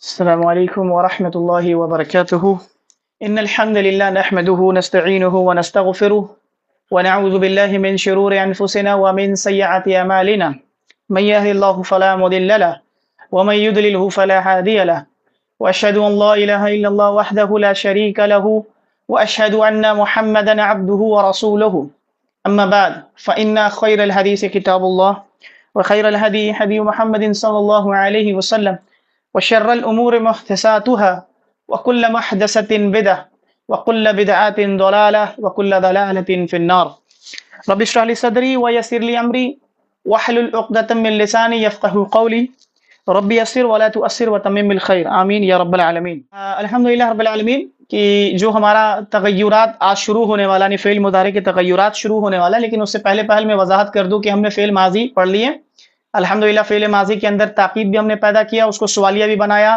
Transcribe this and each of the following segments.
السلام عليكم ورحمة الله وبركاته. إن الحمد لله نحمده ونستعينه ونستغفره ونعوذ بالله من شرور أنفسنا ومن سيئات أعمالنا. من يهد الله فلا مضل له ومن يضلله فلا هادي له وأشهد أن لا إله إلا الله وحده لا شريك له وأشهد أن محمدا عبده ورسوله. أما بعد فإن خير الحديث كتاب الله وخير الهدي هدي محمد صلى الله عليه وسلم وشر الأمور محدثاتها وكل محدثة بدعة وكل بدعة ضلالة وكل ضلالة في النار. رب اشرح لي صدري ويسر لي أمري واحلل عقدة من لساني يفقهوا قولي رب يسر ولا تؤثر وتمم بالخير آمین یا رب العالمین. الحمدللہ رب العالمین کہ جو ہمارا تغیرات آج شروع ہونے والا نہیں، فعل مضارع کے تغیرات شروع ہونے والا، لیکن اس سے پہلے میں وضاحت کر دوں کہ ہم نے فعل ماضی پڑھ لیے. الحمدللہ فعل ماضی کے اندر تاکید بھی ہم نے پیدا کیا، اس کو سوالیہ بھی بنایا،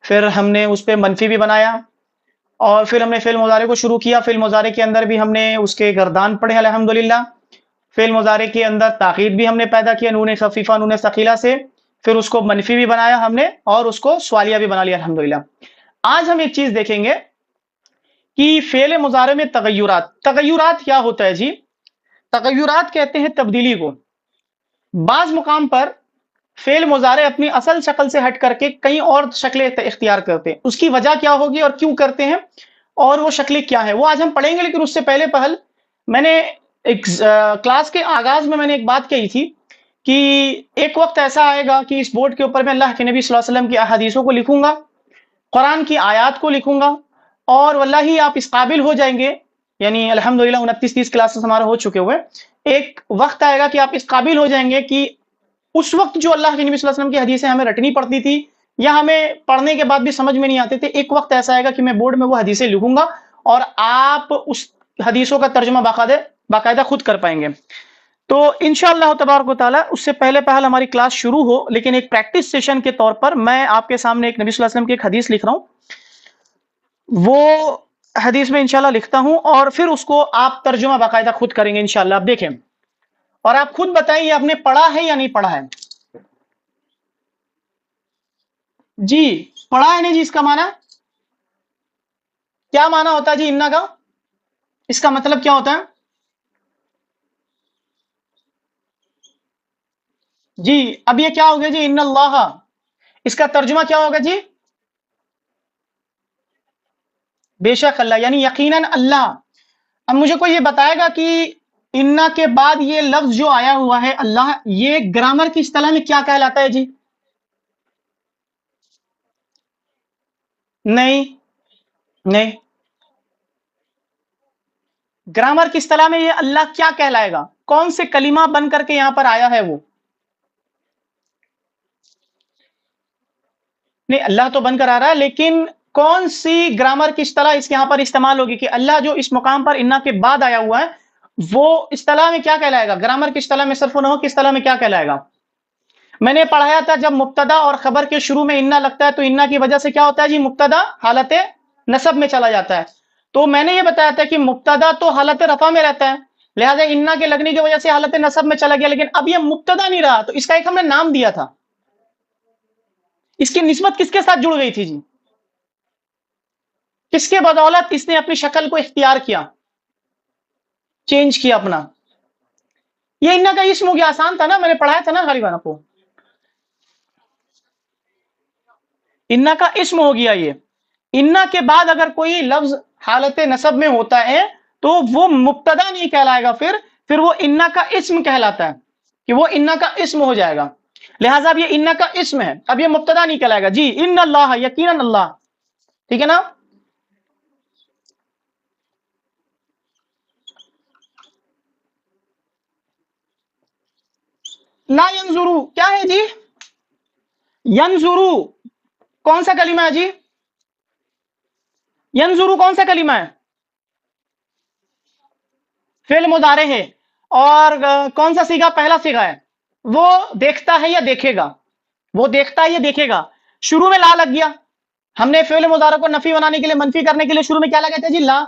پھر ہم نے اس پہ منفی بھی بنایا، اور پھر ہم نے فعل مضارع کو شروع کیا. فعل مضارع کے اندر بھی ہم نے اس کے گردان پڑھے الحمدللہ. فعل مضارع کے اندر تاکید بھی ہم نے پیدا کیا نون خفیفہ نون ثقیلہ سے، پھر اس کو منفی بھی بنایا ہم نے، اور اس کو سوالیہ بھی بنا لیا الحمدللہ. آج ہم ایک چیز دیکھیں گے کہ فعل مضارع میں تغیرات کیا ہوتا ہے جی. تغیرات کہتے ہیں تبدیلی کو. بعض مقام پر فعل مضارع اپنی اصل شکل سے ہٹ کر کے کئی اور شکلیں اختیار کرتے ہیں. اس کی وجہ کیا ہوگی اور کیوں کرتے ہیں اور وہ شکلیں کیا ہے وہ آج ہم پڑھیں گے. لیکن اس سے پہلے میں نے ایک کلاس کے آغاز میں نے ایک بات کہی تھی کہ ایک وقت ایسا آئے گا کہ اس بورڈ کے اوپر میں اللہ کے نبی صلی اللہ علیہ وسلم کی احادیثوں کو لکھوں گا، قرآن کی آیات کو لکھوں گا، اور واللہ آپ اس قابل ہو جائیں گے. یعنی الحمدللہ 29-30 کلاسز ہمارا ہو چکے ہوئے. ایک وقت آئے گا کہ آپ اس قابل ہو جائیں گے کہ اس وقت جو اللہ کے نبی صلی اللہ علیہ وسلم کی حدیثیں ہمیں رٹنی پڑتی تھی یا ہمیں پڑھنے کے بعد بھی سمجھ میں نہیں آتے تھے، ایک وقت ایسا آئے گا کہ میں بورڈ میں وہ حدیثیں لکھوں گا اور آپ اس حدیثوں کا ترجمہ باقاعدہ خود کر پائیں گے. تو انشاءاللہ تبارک و تعالی اس سے پہلے ہماری کلاس شروع ہو، لیکن ایک پریکٹس سیشن کے طور پر میں آپ کے سامنے ایک نبی صلی اللہ علیہ وسلم کی ایک حدیث لکھ رہا ہوں. وہ حدیث میں انشاءاللہ لکھتا ہوں اور پھر اس کو آپ ترجمہ باقاعدہ خود کریں گے انشاءاللہ. آپ دیکھیں اور آپ خود بتائیں یہ آپ نے پڑھا ہے یا نہیں پڑھا ہے. جی پڑھا ہے نہیں جی. اس کا معنی کیا معنی ہوتا ہے جی انا کا؟ اس کا مطلب کیا ہوتا ہے جی؟ اب یہ کیا ہوگا جی ان اللہ، اس کا ترجمہ کیا ہوگا جی؟ بے شک اللہ، یعنی یقیناً اللہ. اب مجھے کوئی یہ بتائے گا کہ انا کے بعد یہ لفظ جو آیا ہوا ہے اللہ، یہ گرامر کی اصطلاح میں کیا کہلاتا ہے جی؟ نہیں گرامر کی اصطلاح میں یہ اللہ کیا کہلائے گا؟ کون سے کلمہ بن کر کے یہاں پر آیا ہے وہ؟ نہیں اللہ تو بن کر آ رہا ہے، لیکن کون سی گرامر کی اصطلاح اس کے یہاں پر استعمال ہوگی کہ اللہ جو اس مقام پر انا کے بعد آیا ہوا ہے وہ اصطلاح میں کیا کہلائے گا؟ گرامر کی اصطلاح میں، صرف و نحو کی اصطلاح میں کیا کہلائے گا؟ میں نے پڑھایا تھا جب مبتدا اور خبر کے شروع میں انا لگتا ہے تو انا کی وجہ سے کیا ہوتا ہے جی؟ مبتدا حالت نصب میں چلا جاتا ہے. تو میں نے یہ بتایا تھا کہ مبتدا تو حالت رفع میں رہتا ہے، لہذا انا کے لگنے کی وجہ سے حالت نصب میں چلا گیا، لیکن اب یہ مبتدا نہیں رہا تو اس کا ایک ہم نے نام دیا تھا. اس کی نسبت کس کے ساتھ جڑ گئی تھی جی؟ کس کے بدولت اس نے اپنی شکل کو اختیار کیا، چینج کیا اپنا؟ یہ انا کا اسم ہو گیا. آسان تھا نا، میں نے پڑھایا تھا نا غالباً آپ کو. انا کا اسم ہو گیا. یہ انا کے بعد اگر کوئی لفظ حالت نصب میں ہوتا ہے تو وہ مبتدا نہیں کہلائے گا، پھر وہ انا کا اسم کہلاتا ہے کہ وہ انا کا اسم ہو جائے گا. لہٰذا اب یہ انا کا اسم ہے، اب یہ مبتدا نہیں کہلائے گا جی. ان اللہ، یقیناً اللہ. ٹھیک ہے نا؟ لا ینظرو کیا ہے جی؟ ینظرو کون سا کلمہ ہے جی؟ ینظرو کون سا کلمہ ہے؟ فعل مضارع ہے. اور کون سا صیغہ؟ پہلا صیغہ ہے. وہ دیکھتا ہے یا دیکھے گا؟ وہ دیکھتا ہے یا دیکھے گا. شروع میں لا لگ گیا. ہم نے فعل مضارع کو نفی بنانے کے لیے، منفی کرنے کے لیے شروع میں کیا لگا تھا جی؟ لا.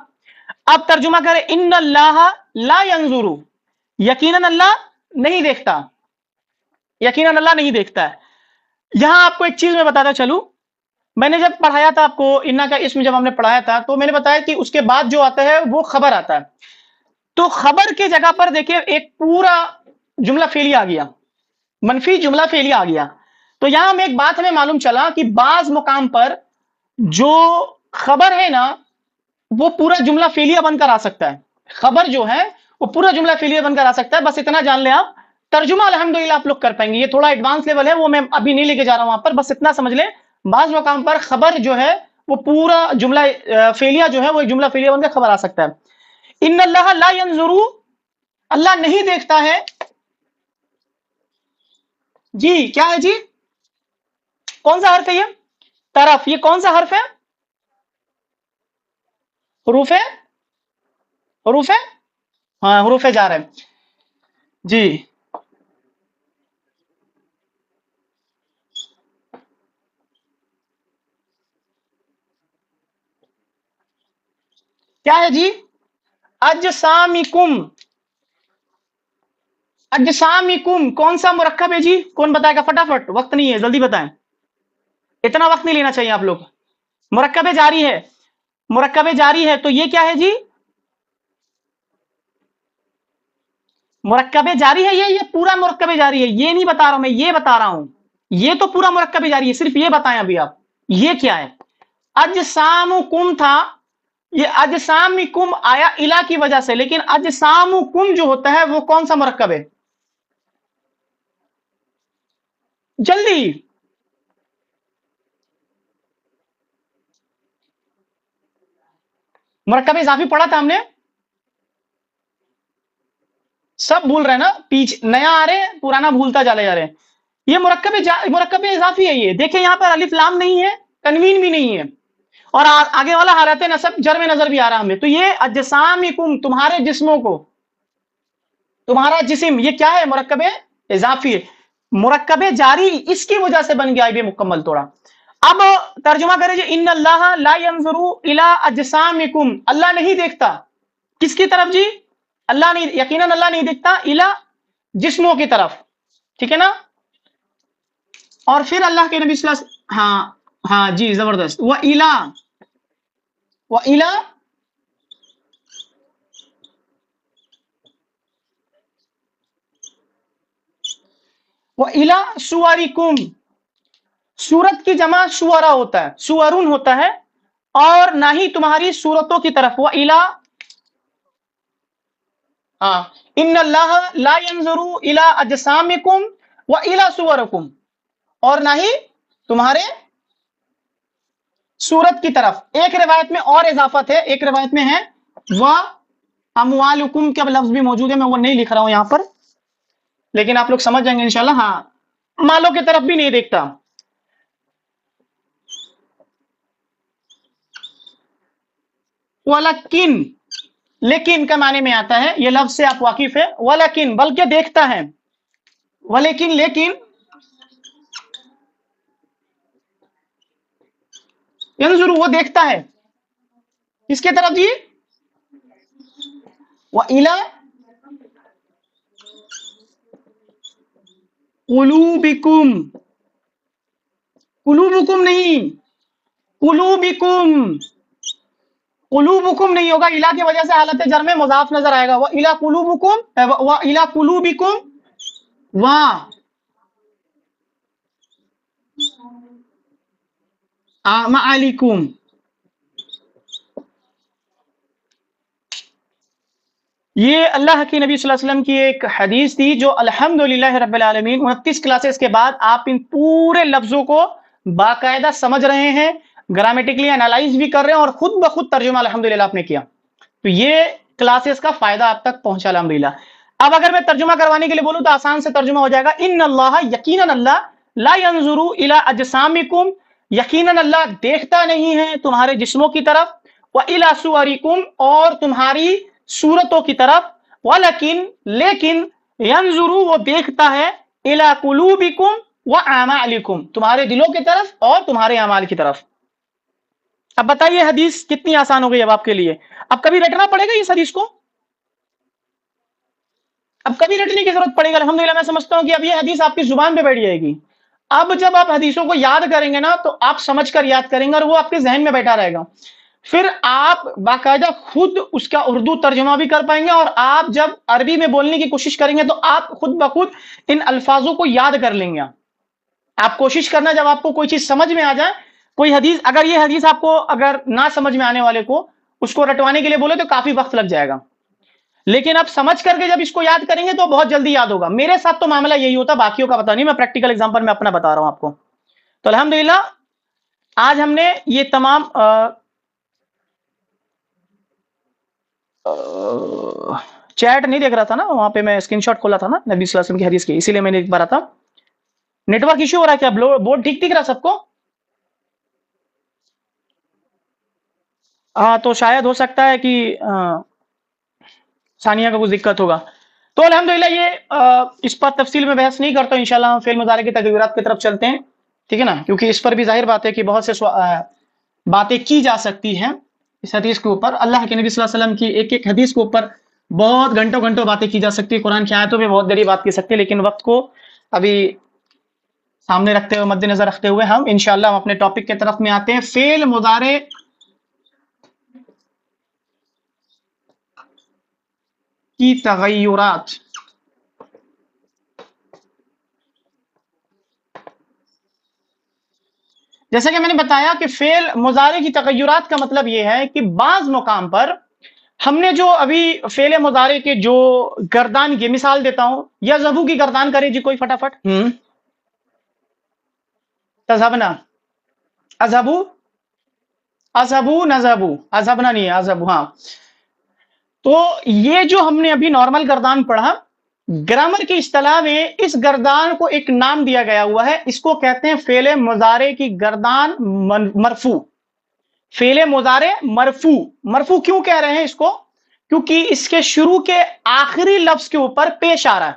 اب ترجمہ کرے ان اللہ لا ینظرو، یقیناً اللہ نہیں دیکھتا. یقیناً اللہ نہیں دیکھتا ہے. یہاں آپ کو ایک چیز میں بتاتا چلوں میں نے جب پڑھایا تھا آپ کو انا کا اسم، جب ہم نے پڑھایا تھا تو میں نے بتایا کہ اس کے بعد جو آتا ہے وہ خبر آتا ہے. تو خبر کی جگہ پر دیکھیں ایک پورا جملہ فعلی آ گیا، منفی جملہ فعلی آ گیا. تو یہاں ہمیں ایک بات ہمیں معلوم چلا کہ بعض مقام پر جو خبر ہے نا وہ پورا جملہ فعلیہ بن کر آ سکتا ہے. خبر جو ہے وہ پورا جملہ فعلیہ بن کر آ سکتا ہے. بس اتنا جان لیں آپ، ترجمہ الحمدللہ آپ لوگ کر پائیں گے. یہ تھوڑا ایڈوانس لیول ہے، وہ میں ابھی نہیں لے کے جا رہا ہوں وہاں پر. بس اتنا سمجھ لیں بعض مقام پر خبر جو ہے وہ پورا جملہ فعلیہ جو ہے وہ ایک جملہ فعلیہ بن کر خبر آ سکتا ہے. ان اللہ لا ينظر، اللہ نہیں دیکھتا ہے. جی کیا ہے جی؟ کون سا حرف ہے یہ؟ طرف. یہ کون سا حرف ہے؟ حروف ہے، حروف ہے، ہاں حروف جار ہے. جی کیا ہے جی؟ اجسامکم. اجسامکم کون سا مرکب ہے جی؟ کون بتائے گا فٹافٹ؟ وقت نہیں ہے، جلدی بتائیں، اتنا وقت نہیں لینا چاہیے آپ لوگ. مرکب جاری ہے، مرکب جاری ہے. تو یہ کیا ہے جی؟ مرکب جاری ہے. یہ پورا مرکب جاری ہے، یہ نہیں بتا رہا ہوں میں، یہ بتا رہا ہوں. یہ تو پورا مرکب جاری ہے، صرف یہ بتائیں ابھی آپ یہ کیا ہے. اجسامکم تھا، یہ اجسامکم آیا الہ کی وجہ سے، لیکن اجسامکم جو ہوتا ہے وہ کون سا مرکب ہے؟ جلدی. مرکب اضافی پڑھا تھا ہم نے، سب بھول رہے ہیں نا، پیچھے نیا آ رہے ہیں پرانا بھولتا جا رہے ہیں. یہ مرکب اضافی ہے. یہ دیکھیں یہاں پر الف لام نہیں ہے، تنوین بھی نہیں ہے، اور آگے والا حالت نصب جر میں نظر بھی آ رہا ہمیں. تو یہ اجسامکم تمہارے جسموں کو، تمہارا جسم، یہ کیا ہے؟ مرکب اضافی ہے. مرکب جاری اس کی وجہ سے بن گیا ہے مکمل توڑا. اب ترجمہ کریں جی، ان اللہ لا ينظر الى اجسامکم، اللہ نہیں دیکھتا کس کی طرف جی؟ اللہ نہیں، یقیناً اللہ نہیں دیکھتا الى جسموں کی طرف. ٹھیک ہے نا؟ اور پھر اللہ کے نبی صلی اللہ علیہ وسلم، ہاں ہاں جی زبردست. وہ الى، وہ الى، وہ الى سورکم. سورت کی جمع سورا ہوتا ہے، سورن ہوتا ہے، اور نہ ہی تمہاری صورتوں کی طرف. وہ الى، ہاں، ان اللہ لا ينظر الى اجسامکم و الى صورکم، اور نہ ہی تمہارے صورت کی طرف. ایک روایت میں اور اضافت ہے، ایک روایت میں ہے و اموالکم کا لفظ بھی موجود ہے، میں وہ نہیں لکھ رہا ہوں یہاں پر، لیکن آپ لوگ سمجھ جائیں گے انشاءاللہ. ہاں، مالوں کی طرف بھی نہیں دیکھتا. ولیکن، لیکن کا معنی میں آتا ہے، یہ لفظ سے آپ واقف ہے. ولیکن بلکہ دیکھتا ہے. ولیکن لیکن، ینظر وہ دیکھتا ہے کس کے طرف جی؟ وَإِلَى قُلُوبِكُمْ، قلوبکم نہیں، قلوبکم، قلوبکم نہیں ہوگا، الہ کی وجہ سے حالت جر میں مضاف نظر آئے گا. وَإِلَى قُلُوبِكُمْ، وَإِلَى قُلُوبِكُمْ وَأَعْمَالِكُمْ. یہ اللہ کی نبی صلی اللہ علیہ وسلم کی ایک حدیث تھی جو الحمدللہ رب العالمین 29 کلاسز کے بعد آپ ان پورے لفظوں کو باقاعدہ سمجھ رہے ہیں، گرامیٹیکلی انالائز بھی کر رہے ہیں، اور خود بخود ترجمہ الحمدللہ آپ نے کیا. تو یہ کلاسز کا فائدہ آپ تک پہنچا الحمدللہ. اب اگر میں ترجمہ کروانے کے لیے بولوں تو آسان سے ترجمہ ہو جائے گا. ان اللہ، یقیناً اللہ، لا ينظر الى اجسامکم، یقیناً اللہ دیکھتا نہیں ہے تمہارے جسموں کی طرف. وَإِلَى صُوَرِكُمْ، اور تمہاری صورتوں کی طرف. وَلَكِن لیکن، ينظر وہ دیکھتا ہے إِلَى قُلُوبِكُمْ وَأَعْمَالِكُمْ، تمہارے دلوں کی طرف اور تمہارے اعمال کی طرف. اب بتائیے حدیث کتنی آسان ہو گئی اب آپ کے لیے. اب کبھی رٹنا پڑے گا اس حدیث کو، اب کبھی رٹنے کی ضرورت پڑے گا. الحمدللہ میں سمجھتا ہوں کہ اب یہ حدیث آپ کی زبان پہ بیٹھ جائے گی. اب جب آپ حدیثوں کو یاد کریں گے نا تو آپ سمجھ کر یاد کریں گے اور وہ آپ کے ذہن میں بیٹھا رہے گا. پھر آپ باقاعدہ خود اس کا اردو ترجمہ بھی کر پائیں گے, اور آپ جب عربی میں بولنے کی کوشش کریں گے تو آپ خود بخود ان الفاظوں کو یاد کر لیں گے. آپ کوشش کرنا جب آپ کو کوئی چیز سمجھ میں آ جائے, کوئی حدیث, اگر یہ حدیث آپ کو اگر نہ سمجھ میں آنے والے کو اس کو رٹوانے کے لیے بولے تو کافی وقت لگ جائے گا, لیکن آپ سمجھ کر کے جب اس کو یاد کریں گے تو بہت جلدی یاد ہوگا. میرے ساتھ تو معاملہ یہی ہوتا, باقیوں کا پتہ نہیں, میں پریکٹیکل ایگزامپل میں اپنا بتا رہا ہوں آپ کو. تو الحمدللہ آج ہم نے یہ تمام چیٹ نہیں دیکھ رہا تھا نا, وہاں پہ میں اسکرین شاٹ کھولا تھا نا نبی صلی اللہ علیہ وسلم کی حدیث کی, اسی لیے میں نے ایک بار تھا. نیٹ ورک ایشو ہو رہا ہے کیا؟ بورڈ ٹھیک دکھ رہا سب کو؟ ہاں تو شاید ہو سکتا ہے کہ ثانیہ کا کچھ دقت ہوگا. تو الحمدللہ یہ اس پر تفصیل میں بحث نہیں کرتا ہوں, انشاءاللہ ہم فعل مضارع کے تغیرات کی طرف چلتے ہیں, ٹھیک ہے نا, کیونکہ اس پر بھی ظاہر بات ہے کہ بہت سے باتیں کی جا سکتی ہیں اس حدیث کے اوپر. اللہ کے نبی صلی اللہ علیہ وسلم کی ایک ایک حدیث کے اوپر بہت گھنٹوں گھنٹوں باتیں کی جا سکتی ہے, قرآن کی آیتوں پہ بہت دیر بات کی سکتے ہیں, لیکن وقت کو ابھی سامنے رکھتے ہوئے, مد نظر رکھتے ہوئے ہم انشاءاللہ ہم اپنے ٹاپک کی طرف میں آتے ہیں. فعل مضارع کی تغیرات. جیسا کہ میں نے بتایا کہ فعل مضارع کی تغیرات کا مطلب یہ ہے کہ بعض مقام پر ہم نے جو ابھی فعل مضارع کے جو گردان کی مثال دیتا ہوں, یا ذبو کی گردان کرے جی کوئی فٹافٹ. تذهبنا, اذهبوا, اذهبوا نذهبوا, اذهبنا نہیں ہے, اذهبوا. ہاں تو یہ جو ہم نے ابھی نارمل گردان پڑھا, گرامر کی اصطلاح میں اس گردان کو ایک نام دیا گیا ہوا ہے, اس کو کہتے ہیں فعل مضارع کی گردان مرفوع. فعل مضارع مرفوع. مرفوع کیوں کہہ رہے ہیں اس کو؟ کیونکہ اس کے شروع کے آخری لفظ کے اوپر پیش آ رہا ہے.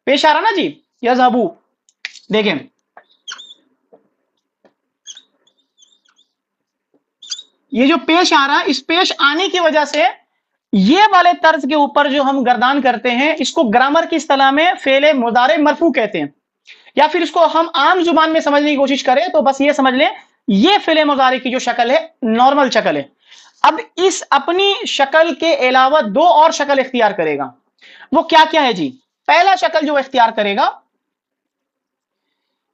پیش آ رہا نا جی, یذهبوا. دیکھیں یہ جو پیش آ رہا ہے, اس پیش آنے کی وجہ سے یہ والے طرز کے اوپر جو ہم گردان کرتے ہیں اس کو گرامر کی اصطلاح میں فعل مضارع مرفوع کہتے ہیں. یا پھر اس کو ہم عام زبان میں سمجھنے کی کوشش کریں تو بس یہ سمجھ لیں یہ فعل مضارع کی جو شکل ہے نارمل شکل ہے. اب اس اپنی شکل کے علاوہ دو اور شکل اختیار کرے گا. وہ کیا کیا ہے جی؟ پہلا شکل جو اختیار کرے گا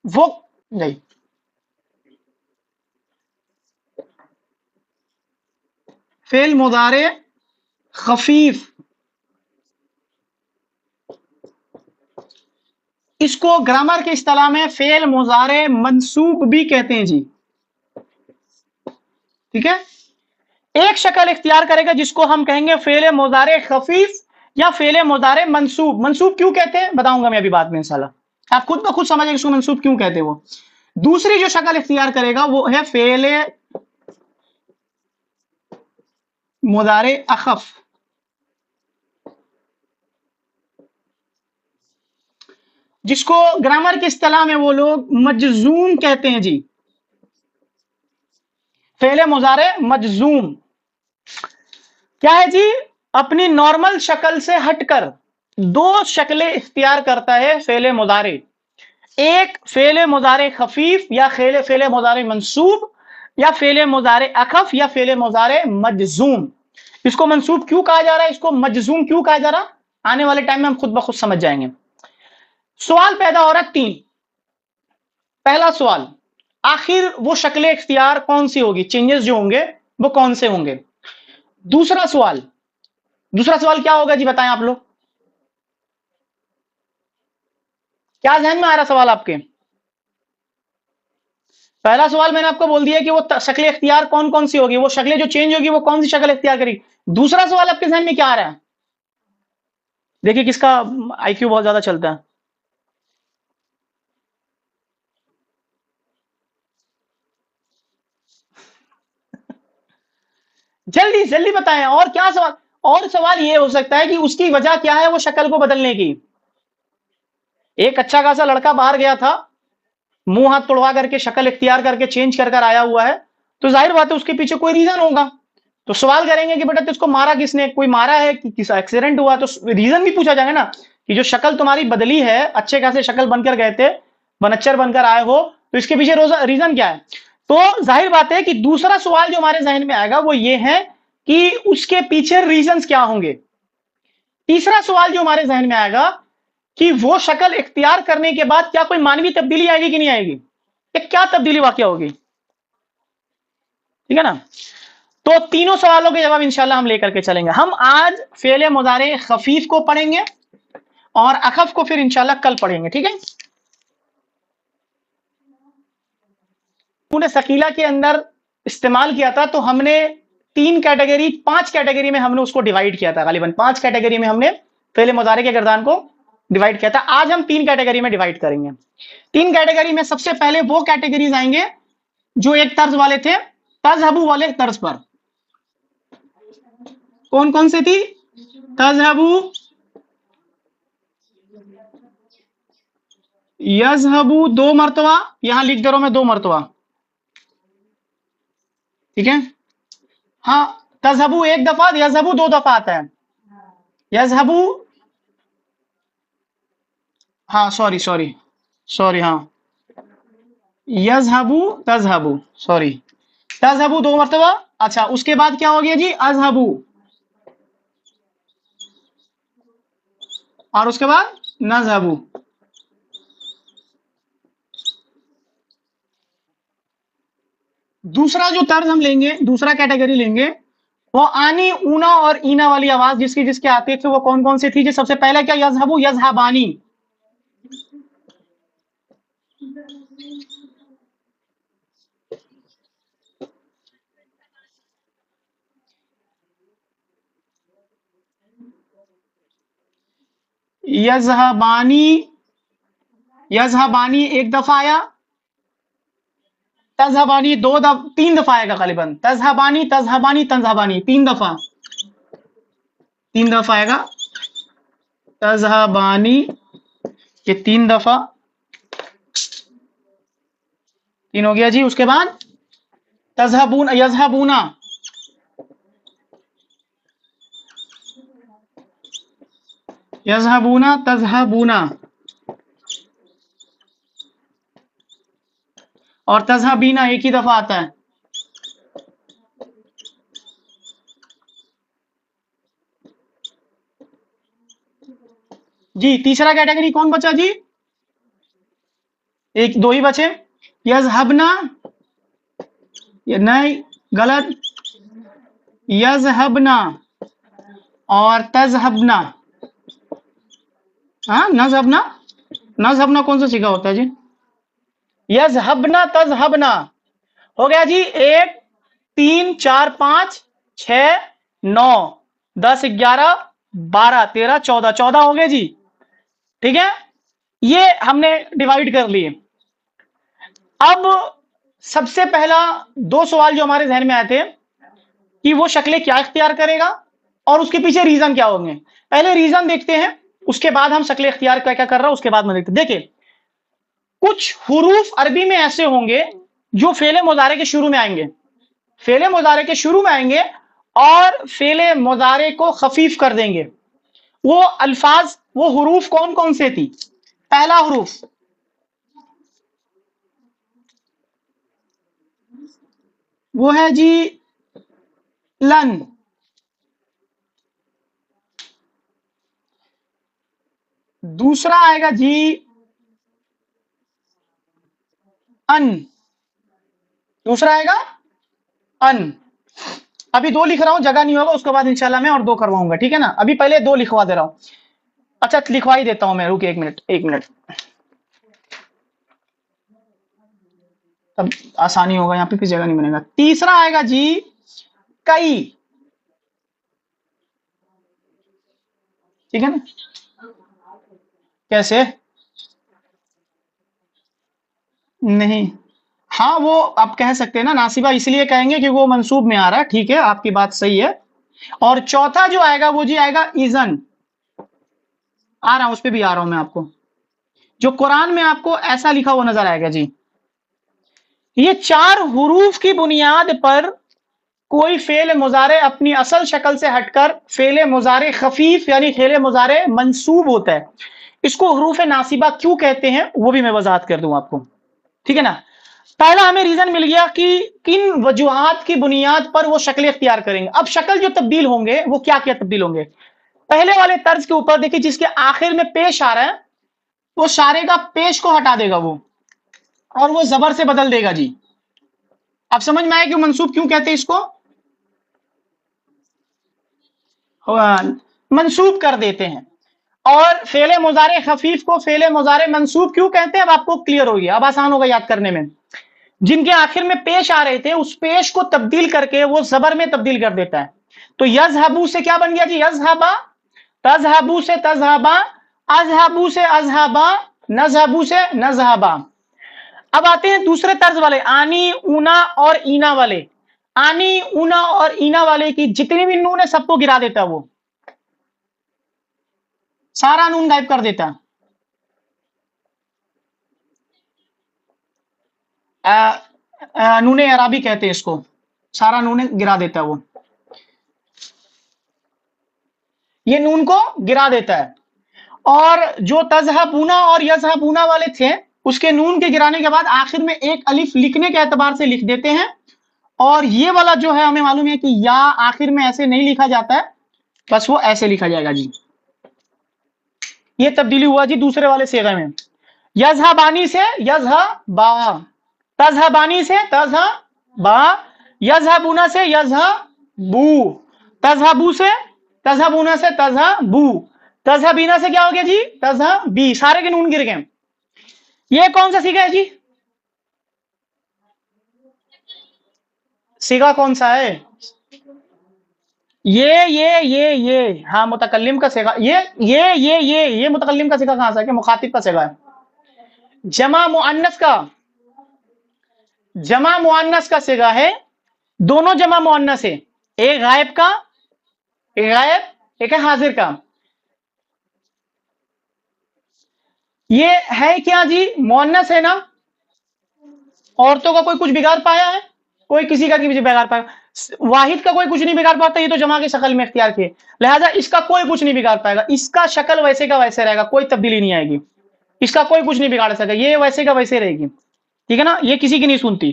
وہ نہیں, فعل مضارع خفیف, اس کو گرامر کی اصطلاح میں فعل مضارع منصوب بھی کہتے ہیں جی, ٹھیک ہے. ایک شکل اختیار کرے گا جس کو ہم کہیں گے فعل مضارع خفیف یا فعل مضارع منصوب. منصوب کیوں کہتے ہیں بتاؤں گا میں ابھی بعد میں انشاءاللہ, آپ خود بخود سمجھیں کہ اس کو منصوب کیوں کہتے ہیں. وہ دوسری جو شکل اختیار کرے گا وہ ہے فعل مضارع اخف, جس کو گرامر کی اصطلاح میں وہ لوگ مجزوم کہتے ہیں جی. فعل مضارع مجزوم کیا ہے جی؟ اپنی نارمل شکل سے ہٹ کر دو شکلیں اختیار کرتا ہے فعل مضارع. ایک فعل مضارع خفیف یا فعل مضارع منصوب, یا فعل مضارع اخف یا فعل مضارع مجزوم. اس کو منصوب کیوں کہا جا رہا ہے, اس کو مجزوم کیوں کہا جا رہا, آنے والے ٹائم میں ہم خود بخود سمجھ جائیں گے. سوال پیدا ہو رہا ہے تین. پہلا سوال, آخر وہ شکلیں اختیار کون سی ہوگی, چینجز جو ہوں گے وہ کون سے ہوں گے. دوسرا سوال کیا ہوگا جی بتائیں آپ لوگ, کیا ذہن میں آ رہا سوال آپ کے؟ پہلا سوال میں نے آپ کو بول دیا کہ وہ شکلیں اختیار کون کون سی ہوگی, وہ شکلیں جو چینج ہوگی وہ کون سی شکل اختیار کرے گی. دوسرا سوال آپ کے ذہن میں کیا آ رہا ہے؟ دیکھیں کس کا آئی کیو بہت زیادہ چلتا ہے. جلدی جلدی بتائیں, اور کیا سوال؟ اور سوال یہ ہو سکتا ہے کہ اس کی وجہ کیا ہے وہ شکل کو بدلنے کی. ایک اچھا خاصا لڑکا باہر گیا تھا, منہ ہاتھ توڑوا کر کے شکل اختیار کر کے چینج کر آیا ہوا ہے, تو ظاہر بات ہے اس کے پیچھے کوئی ریزن ہوگا. تو سوال کریں گے کہ بیٹا اس کو مارا کس نے, کوئی مارا ہے, کس ایکسیڈنٹ ہوا, تو ریزن بھی پوچھا جائے گا نا کہ جو شکل تمہاری بدلی ہے, اچھے خاصے شکل بن کر گئے تھے, ونچر بن کر آئے ہو، تو اس کے پیچھے ریزن کیا ہے؟ تو ظاہر بات ہے کہ دوسرا سوال جو ہمارے ذہن میں آئے گا وہ یہ ہے کہ اس کے پیچھے ریزنز کیا ہوں گے۔ تیسرا سوال جو ہمارے ذہن میں آئے گا کہ وہ شکل اختیار کرنے کے بعد کیا کوئی مانوی تبدیلی آئے گی کہ نہیں آئے گی، کیا تبدیلی واقع ہوگی، ٹھیک ہے نا؟ تو تینوں سوالوں کے جواب انشاءاللہ ہم لے کر کے چلیں گے۔ ہم آج فعل مضارع خفیف کو پڑھیں گے اور اخف کو پھر انشاءاللہ کل پڑھیں گے، ٹھیک ہے؟ پورے ثقیلہ کے اندر استعمال کیا تھا تو ہم نے پانچ کیٹیگری میں ہم نے اس کو ڈیوائیڈ کیا تھا، غالباً 5 کیٹیگری میں ہم نے فعل مضارع کے گردان کو ڈیوائیڈ کیا تھا۔ آج ہم 3 کیٹیگری میں ڈیوائیڈ کریں گے۔ 3 کیٹیگری میں سب سے پہلے وہ کیٹیگریز آئیں گے جو ایک طرز والے تھے، تذہبو والے طرز پر۔ کون کون سے تھی؟ تذہبو، یذہبو 2 مرتبہ، یہاں لکھ دے رہا ہوں میں 2 مرتبہ، ٹھیک ہے؟ ہاں تذہبو 1 دفعہ، یذہبو 2 دفعہ آتا ہے۔ یذہبو، ہاں سوری ہاں، یذہبو تذہبو، سوری، تذہبو 2 مرتبہ۔ اچھا اس کے بعد کیا ہو گیا جی؟ اذہبو، اور اس کے بعد نذہبو۔ دوسرا جو طرز ہم لیں گے، دوسرا کیٹیگری لیں گے، وہ آنی، اونا اور اینا والی آواز جس کے آتے تھے وہ کون کون سے تھی جی؟ سب سے پہلا کیا؟ یذہبو، یذہبانی، یذہبانی 1 دفعہ آیا، تذہبانی 3 دفعہ آئے گا غالباً، تذہبانی 3 دفعہ، 3 دفعہ آئے گا تذہبانی، یہ 3 دفعہ، 3 ہو گیا جی۔ اس کے بعد تذہبون، یذہبونا، یذہبونا، تذہبونا، اور تذہبینا 1 ہی دفعہ آتا ہے۔ جی تیسرا کیٹیگری کون بچا جی؟ 2 ہی بچے، یذہبنا، نہیں غلط، یذہبنا اور تذہبنا، ہاں نذہبنا کون سا سیکھا ہوتا ہے جی؟ یذہبنا، تذہبنا، ہو گیا جی۔ 1 3 4 5 6 9 10 11 12 13 14 ہو گئے جی، ٹھیک ہے؟ یہ ہم نے ڈیوائیڈ کر لیے۔ اب سب سے پہلا 2 سوال جو ہمارے ذہن میں آئے تھے کہ وہ شکلیں کیا اختیار کرے گا اور اس کے پیچھے ریزن کیا ہوں گے۔ پہلے ریزن دیکھتے ہیں، اس کے بعد ہم شکل اختیار کیا کر رہا ہوں اس کے بعد میں دیکھتے ہیں۔ دیکھیں کچھ حروف عربی میں ایسے ہوں گے جو فعل مضارع کے شروع میں آئیں گے، فعل مضارع کے شروع میں آئیں گے اور فعل مضارع کو خفیف کر دیں گے۔ وہ الفاظ، وہ حروف کون کون سے تھی؟ پہلا حروف وہ ہے جی لن، دوسرا آئے گا جی ان، دوسرا آئے گا ان۔ ابھی 2 لکھ رہا ہوں، جگہ نہیں ہوگا، اس کے بعد انشاءاللہ میں اور 2 کرواؤں گا، ٹھیک ہے نا؟ ابھی پہلے 2 لکھوا دے رہا ہوں۔ اچھا لکھوا ہی دیتا ہوں میں، رکے 1 منٹ، اب آسانی ہوگا، یہاں پہ کسی جگہ نہیں بنے گا۔ تیسرا آئے گا جی کئی، ٹھیک ہے نا؟ کیسے؟ نہیں، ہاں وہ آپ کہہ سکتے ہیں نا، ناصبہ اس لیے کہیں گے کہ وہ منصوب میں آ رہا ہے، ٹھیک ہے آپ کی بات صحیح ہے۔ اور چوتھا جو آئے گا وہ جی آئے گا اذن، آ رہا ہوں اس پہ بھی آ رہا ہوں میں آپ کو، جو قرآن میں آپ کو ایسا لکھا ہوا نظر آئے گا جی۔ یہ 4 حروف کی بنیاد پر کوئی فعل مضارع اپنی اصل شکل سے ہٹ کر فعل مضارع خفیف یعنی فعل مضارع منصوب ہوتا ہے۔ اس کو حروف ناصبہ کیوں کہتے ہیں وہ بھی میں وضاحت کر دوں آپ کو، ٹھیک ہے نا۔ پہلا ہمیں ریزن مل گیا کہ کن وجوہات کی بنیاد پر وہ شکل اختیار کریں گے۔ اب شکل جو تبدیل ہوں گے وہ کیا کیا تبدیل ہوں گے؟ پہلے والے طرز کے اوپر دیکھیے، جس کے آخر میں پیش آ رہا ہے وہ شارے کا پیش کو ہٹا دے گا وہ، اور وہ زبر سے بدل دے گا جی۔ اب سمجھ میں آئے کہ منصوب کیوں کہتے ہیں اس کو؟ منصوب کر دیتے ہیں۔ اور فعل مضارع خفیف کو فعل مضارع منصوب کیوں کہتے ہیں اب آپ کو کلیئر ہو گیا، اب آسان ہوگا یاد کرنے میں۔ جن کے آخر میں پیش آ رہے تھے اس پیش کو تبدیل کر کے وہ زبر میں تبدیل کر دیتا ہے۔ تو یذهبو سے کیا بن گیا جی؟ یذهبا، تذهبو سے تذهبا، اذهبو سے اذهبا، نذهبو سے نذهبا۔ اب آتے ہیں دوسرے طرز والے، آنی، اونا اور اینا والے۔ آنی، اونا اور اینا والے کی جتنی بھی نون ہے سب کو گرا دیتا ہے، وہ سارا نون غائب کر دیتا ہے۔ نون اعرابی کہتے ہیں اس کو، سارا نون گرا دیتا ہے وہ، یہ نون کو گرا دیتا ہے۔ اور جو تذہبونا اور یذہبونا والے تھے اس کے نون کے گرانے کے بعد آخر میں ایک الف لکھنے کے اعتبار سے لکھ دیتے ہیں، اور یہ والا جو ہے ہمیں معلوم ہے کہ یا آخر میں ایسے نہیں لکھا جاتا ہے، بس وہ ایسے لکھا جائے گا جی۔ یہ تبدیلی ہوا جی دوسرے والے صیغے میں، یذہبانی سے یذہبا، تذہبانی سے تذہبا، یذہبونا سے یذہبو، تذہبو سے تذہبونا سے تذہبو، تذہبینا سے کیا ہو گیا جی؟ تذہبی، سارے کے نون گر گئے۔ یہ کون سا صیغہ ہے جی؟ صیغہ کون سا ہے؟ یہ ہاں متکلم کا صیغہ، یہ متکلم کا صیغہ کہاں سے ہے کہ مخاطب کا صیغہ ہے؟ جمع مؤنث کا، جمع مؤنث کا صیغہ ہے، دونوں جمع مؤنث ہے، ایک غائب کا، ایک غائب، ایک ہے حاضر کا۔ یہ ہے کیا جی؟ مؤنث ہے نا، عورتوں کا کوئی کچھ بگاڑ پایا ہے؟ کوئی کسی کا بھی بگاڑ پایا؟ واحد کا کوئی کچھ نہیں بگاڑ پاتا، یہ تو جمع کی شکل میں اختیار کیے، لہذا اس کا کوئی کچھ نہیں بگاڑ پائے گا، اس کا شکل ویسے کا ویسے رہے گا، کوئی تبدیلی نہیں آئے گی، اس کا کوئی کچھ نہیں بگاڑ سکے، یہ ویسے کا ویسے رہے گی، ٹھیک ہے نا، یہ کسی کی نہیں سنتی۔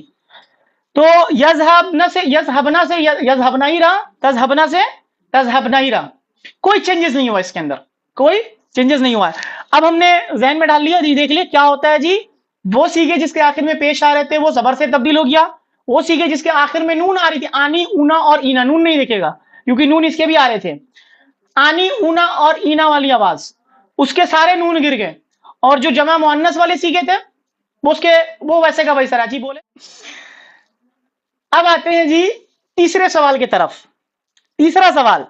تو یذهبنا سے یذهبنا سے یذهبنا ہی رہا، تذهبنا سے تذهبنا ہی رہا، کوئی چینجز نہیں ہوا اس کے اندر، کوئی چینجز نہیں ہوا ہے۔ اب ہم نے ذہن میں ڈال لیا جی، دیکھ لیں کیا ہوتا ہے جی، وہ صیغے جس کے آخر میں پیش آ رہے تھے وہ زبر سے تبدیل ہو گیا، وہ صیغے جس کے آخر میں نون آ رہی تھی، آنی، اونا اور اینا، نون نہیں دیکھے گا کیونکہ نون اس کے بھی آ رہے تھے، آنی، اونا اور اینا والی آواز، اس کے سارے نون گر گئے، اور جو جمع مؤنث والے صیغے تھے وہ ویسے کا ویسا رہا جی۔ بولے اب آتے ہیں جی تیسرے سوال کی طرف۔ تیسرا سوال،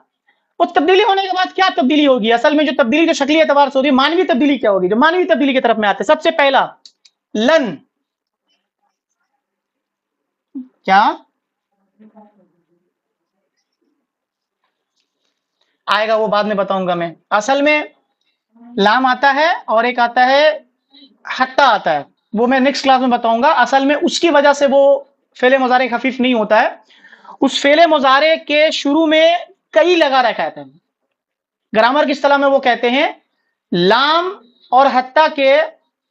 وہ تبدیلی ہونے کے بعد کیا تبدیلی ہوگی؟ اصل میں جو تبدیلی جو شکلی اعتبار سے ہوگی، مانوی تبدیلی کیا ہوگی؟ جو مانوی تبدیلی کی طرف میں آتے ہیں، سب سے پہلا لن، کیا آئے گا وہ بعد میں بتاؤں گا میں۔ اصل میں لام آتا ہے اور ایک آتا ہے حتی آتا ہے، وہ میں نیکسٹ کلاس میں بتاؤں گا۔ اصل میں اس کی وجہ سے وہ فعل مضارع خفیف نہیں ہوتا ہے، اس فعل مضارع کے شروع میں کئی لگا رکھا ہے، گرامر کی اصطلاح میں وہ کہتے ہیں لام اور حتی کے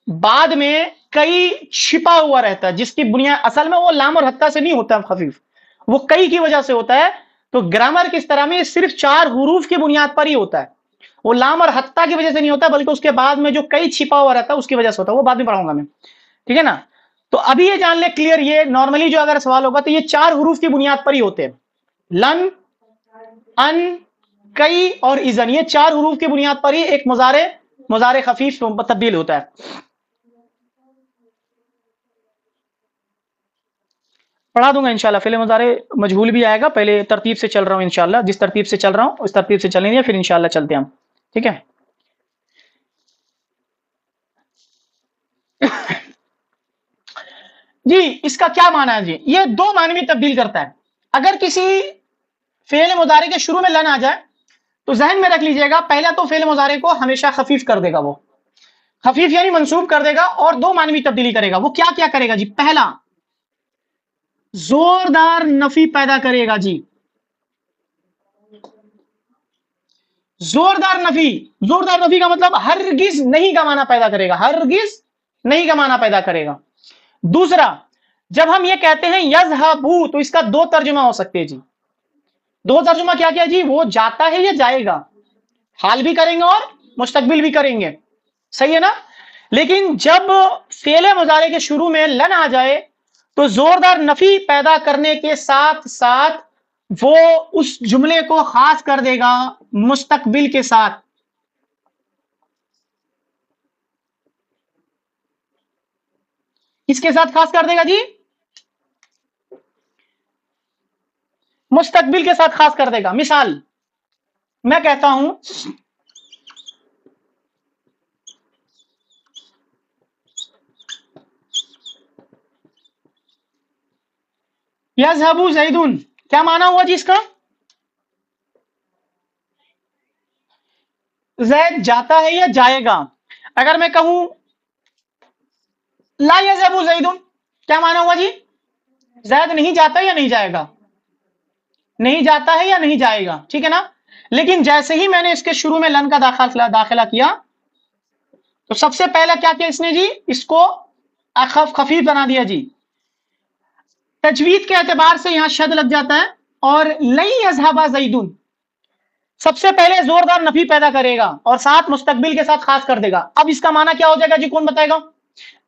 بعد میں کئی چھپا ہوا رہتا ہے، جس کی بنیاد اصل میں وہ لام اور حتی سے نہیں ہوتا ہے خفیف، وہ کئی کی وجہ سے ہوتا ہے۔ تو گرامر کی اصطلاح میں صرف 4 حروف کی بنیاد پر ہی ہوتا ہے، وہ لام اور حتی کی وجہ سے نہیں ہوتا، بلکہ اس کے بعد میں جو کئی چھپا ہوا رہتا ہے اس کی وجہ سے ہوتا ہے، وہ بعد میں پڑھاؤں گا میں، ٹھیک ہے نا۔ تو ابھی یہ جان لے کلیئر، یہ نارملی جو اگر سوال ہوگا تو یہ 4 حروف کی بنیاد پر ہی ہوتے ہیں، لن، ان، کئی اور اذن، یہ 4 حروف کی بنیاد پر ہی ایک مضارع خفیف تبدیل ہوتا ہے۔ پڑھا دوں گا انشاءاللہ، فعل مضارع مجہول بھی آئے گا، پہلے ترتیب سے چل رہا ہوں انشاءاللہ، جس ترتیب سے چل رہا ہوں اس ترتیب سے چلیں گے، پھر انشاءاللہ چلتے ہیں ہم، ٹھیک ہے۔ جی اس کا کیا معنی ہے جی؟ یہ 2 معنی میں تبدیل کرتا ہے۔ اگر کسی فعل مضارع کے شروع میں لن آ جائے تو ذہن میں رکھ لیجئے گا، پہلا تو فعل مضارع کو ہمیشہ خفیف کر دے گا، وہ خفیف یعنی منصوب کر دے گا، اور 2 معنوی تبدیلی کرے گا۔ وہ کیا کیا کرے گا جی؟ پہلا زوردار نفی پیدا کرے گا جی، زوردار نفی، زوردار نفی کا مطلب ہرگز نہیں کا معنی پیدا کرے گا، ہرگز نہیں کا معنی پیدا کرے گا۔ دوسرا، جب ہم یہ کہتے ہیں یذہبو تو اس کا دو ترجمہ ہو سکتے ہیں جی، دو ترجمہ کیا کیا جی؟ وہ جاتا ہے یا جائے گا، حال بھی کریں گے اور مستقبل بھی کریں گے، صحیح ہے نا؟ لیکن جب فعل مضارع کے شروع میں لن آ جائے تو زوردار نفی پیدا کرنے کے ساتھ ساتھ وہ اس جملے کو خاص کر دے گا مستقبل کے ساتھ۔ کس کے ساتھ خاص کر دے گا جی؟ مستقبل کے ساتھ خاص کر دے گا۔ مثال میں کہتا ہوں یذهب زیدون، کیا معنی ہوا جی اس کا؟ زید جاتا ہے یا جائے گا۔ اگر میں کہوں لا یذهب زیدون، کیا معنی ہوا جی؟ زید نہیں جاتا یا نہیں جائے گا، نہیں جاتا ہے یا نہیں جائے گا، ٹھیک ہے نا؟ لیکن جیسے ہی میں نے اس کے شروع میں لن کا داخلہ کیا تو سب سے پہلا کیا کیا اس نے جی؟ اس کو خفیف بنا دیا جی۔ تجوید کے اعتبار سے یہاں شد لگ جاتا ہے، اور لن یذهب زیدون سب سے پہلے زوردار نفی پیدا کرے گا اور ساتھ مستقبل کے ساتھ خاص کر دے گا۔ اب اس کا معنی کیا ہو جائے گا جی؟ کون بتائے گا؟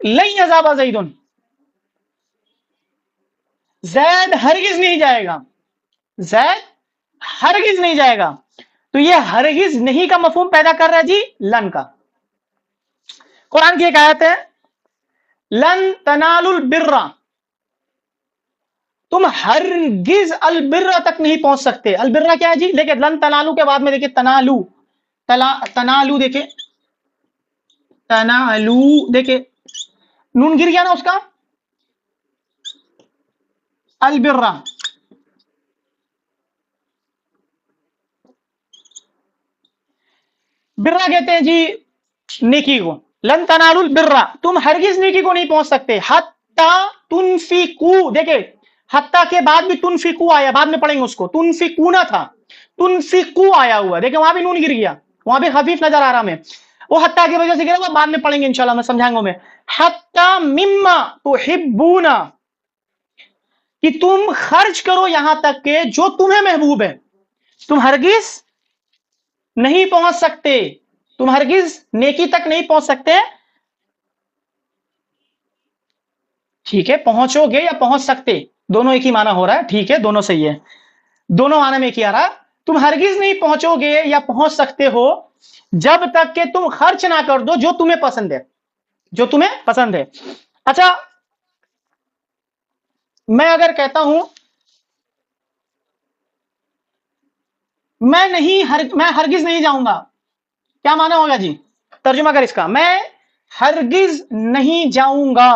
لن یذهب زیدون، زید ہرگز نہیں جائے گا، زید ہرگز نہیں جائے گا۔ تو یہ ہرگز نہیں کا مفہوم پیدا کر رہا ہے جی لن کا۔ قرآن کی ایک آیت ہے لن تنالوا البر، تم ہرگز البر تک نہیں پہنچ سکتے۔ البر کیا ہے جی؟ دیکھیں لن تنالو کے بعد میں دیکھیں تنالو، تنالو دیکھیں، تنالو دیکھیں نون گر گیا نا اس کا، البر، برا کہتے ہیں جی نیکی کو۔ لن تنالوا البر، تم ہرگز نیکی کو نہیں پہنچ سکتے حتی تنفقوا، دیکھیں حتی کے بعد بھی تنفقوا آیا، بعد میں پڑھیں گے اس کو، تنفقونا تھا، تنفقوا آیا ہوا، دیکھیں وہاں بھی نون گر گیا، وہاں بھی خفیف نظر آ رہا ہمیں، وہ حتی کی وجہ سے گرا ہوا، بعد میں پڑھیں گے انشاءاللہ، میں سمجھائیں گا میں۔ حتی مما تحبون، کہ تم خرچ کرو یہاں تک کہ جو تمہیں محبوب ہے، تم ہرگز نہیں پہنچ سکتے، تم ہرگز نیکی تک نہیں پہنچ سکتے، ٹھیک ہے؟ پہنچو گے یا پہنچ سکتے، دونوں ایک ہی معنی ہو رہا ہے، ٹھیک ہے؟ دونوں صحیح ہے، دونوں معنی میں ایک ہی آ رہا۔ تم ہرگز نہیں پہنچو گے یا پہنچ سکتے ہو جب تک کہ تم خرچ نہ کر دو جو تمہیں پسند ہے، جو تمہیں پسند ہے۔ اچھا میں اگر کہتا ہوں میں ہرگز نہیں جاؤں گا، کیا معنی ہوگا جی؟ ترجمہ کر اس کا، میں ہرگز نہیں جاؤں گا۔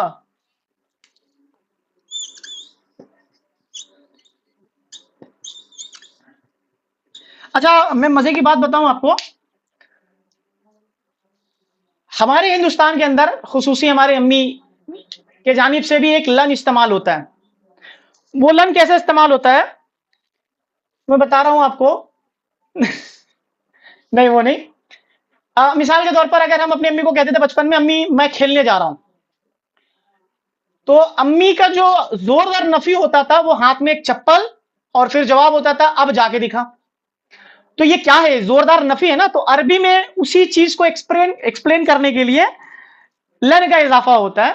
اچھا میں مزے کی بات بتاؤں آپ کو، ہمارے ہندوستان کے اندر خصوصی ہمارے امی کے جانب سے بھی ایک لن استعمال ہوتا ہے۔ وہ لن کیسے استعمال ہوتا ہے میں بتا رہا ہوں آپ کو نہیں وہ نہیں، مثال کے طور پر اگر ہم اپنی امی کو کہتے تھے بچپن میں امی میں کھیلنے جا رہا ہوں، تو امی کا جو زوردار نفی ہوتا تھا وہ ہاتھ میں ایک چپل اور پھر جواب ہوتا تھا اب جا کے دکھا۔ تو یہ کیا ہے؟ زوردار نفی ہے نا، تو عربی میں اسی چیز کو ایکسپلین کرنے کے لیے لن کا اضافہ ہوتا ہے۔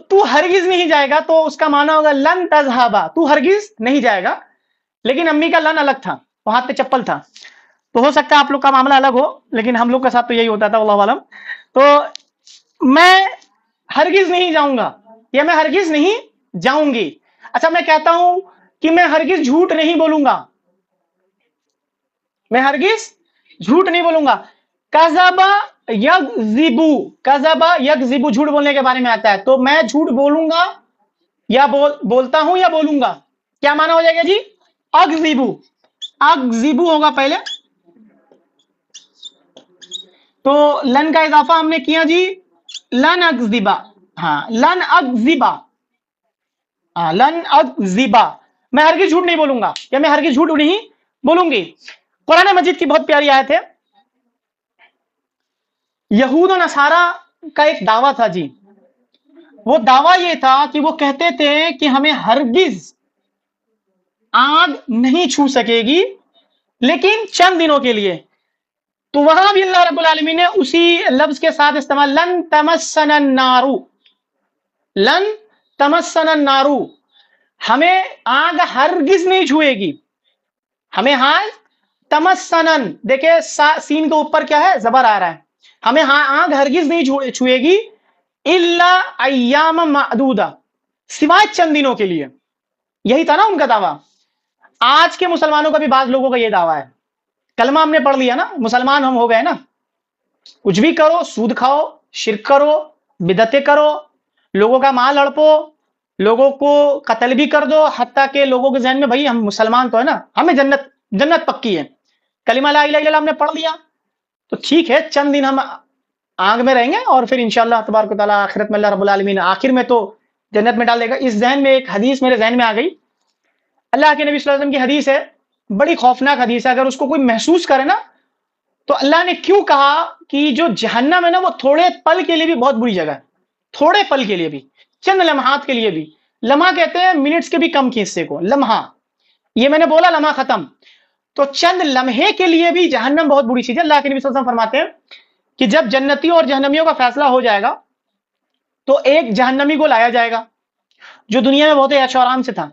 تو ہرگز نہیں جائے گا تو اس کا معنی ہوگا لن تذهبا، تو ہرگز نہیں جائے گا، لیکن امی کا لن الگ تھا، وہ ہاتھ پہ چپل تھا، تو ہو سکتا ہے آپ لوگ کا معاملہ الگ ہو، لیکن ہم لوگ کے ساتھ تو یہی ہوتا تھا واللہ عالم۔ تو میں ہرگز نہیں جاؤں گا یا میں ہرگز نہیں جاؤں گی۔ اچھا میں کہتا ہوں کہ میں ہرگز جھوٹ نہیں بولوں گا، میں ہرگز جھوٹ نہیں بولوں گا۔ کذبا یکذبو، کذبا یکذبو جھوٹ بولنے کے بارے میں آتا ہے، تو میں جھوٹ بولوں گا یا بولتا ہوں یا بولوں گا، کیا معنی ہو جائے گا جی؟ اکذبو، اکذبو ہوگا پہلے، تو لن کا اضافہ ہم نے کیا جی لن اکذبا، ہاں لن اکذبا، لن اکذبا، میں ہرگز جھوٹ نہیں بولوں گا یا میں ہرگز جھوٹ نہیں بولوں گی۔ قرآن مجید کی بہت پیاری آیت ہے. یہود و نصارہ کا ایک دعویٰ تھا جی. وہ دعویٰ یہ تھا کہ وہ کہتے تھے کہ ہمیں ہرگز آگ نہیں چھو سکے گی لیکن چند دنوں کے لیے. تو وہاں بھی اللہ رب العالمین نے اسی لفظ کے ساتھ استعمال لن تمسنا النار، لن تمسنا النار، ہمیں آگ ہرگز نہیں چھوئے گی. ہمیں ہاں تمسنن، دیکھیں سین کے اوپر کیا ہے، زبر آ رہا ہے. ہمیں ہاں آگ ہرگز نہیں چھوئے گی الا ایام معدودہ، سوائے چند دنوں کے لیے. یہی تھا نا ان کا دعویٰ. آج کے مسلمانوں کا بھی بعض لوگوں کا یہ دعویٰ ہے. کلمہ ہم نے پڑھ لیا نا، مسلمان ہم ہو گئے نا، کچھ بھی کرو، سود کھاؤ، شرک کرو، بدعتیں کرو، لوگوں کا مال ہڑپو، لوگوں کو قتل بھی کر دو، حتیٰ کہ لوگوں کے ذہن میں بھائی ہم مسلمان تو ہے نا، ہمیں جنت پکی ہے. کلمہ لا الہ الا اللہ ہم نے پڑھ لیا تو ٹھیک ہے، چند دن ہم آگ میں رہیں گے اور پھر انشاءاللہ تبارک و تعالیٰ آخرت میں اللہ رب العالمین آخر میں تو جنت میں ڈال دے گا. اس ذہن میں ایک حدیث میرے ذہن میں آ گئی. اللہ کے نبی صلی اللہ علیہ وسلم کی حدیث ہے، بڑی خوفناک حدیث ہے. اگر اس کو کوئی محسوس کرے نا تو اللہ نے کیوں کہا کہ جو جہنم ہے نا وہ تھوڑے پل کے لیے بھی بہت بری جگہ ہے. تھوڑے پل کے لیے بھی، چند لمحات کے لیے بھی. لمحہ کہتے ہیں منٹس کے بھی کم کے حصے کو لمحہ. یہ میں نے بولا لمحہ ختم، تو چند لمحے کے لیے بھی جہنم بہت بری چیز ہے. اللہ کے نبی صلی اللہ علیہ وسلم فرماتے ہیں کہ جب جنتیوں اور جہنمیوں کا فیصلہ ہو جائے گا تو ایک جہنمی کو لایا جائے گا جو دنیا میں بہت عیش و آرام سے تھا،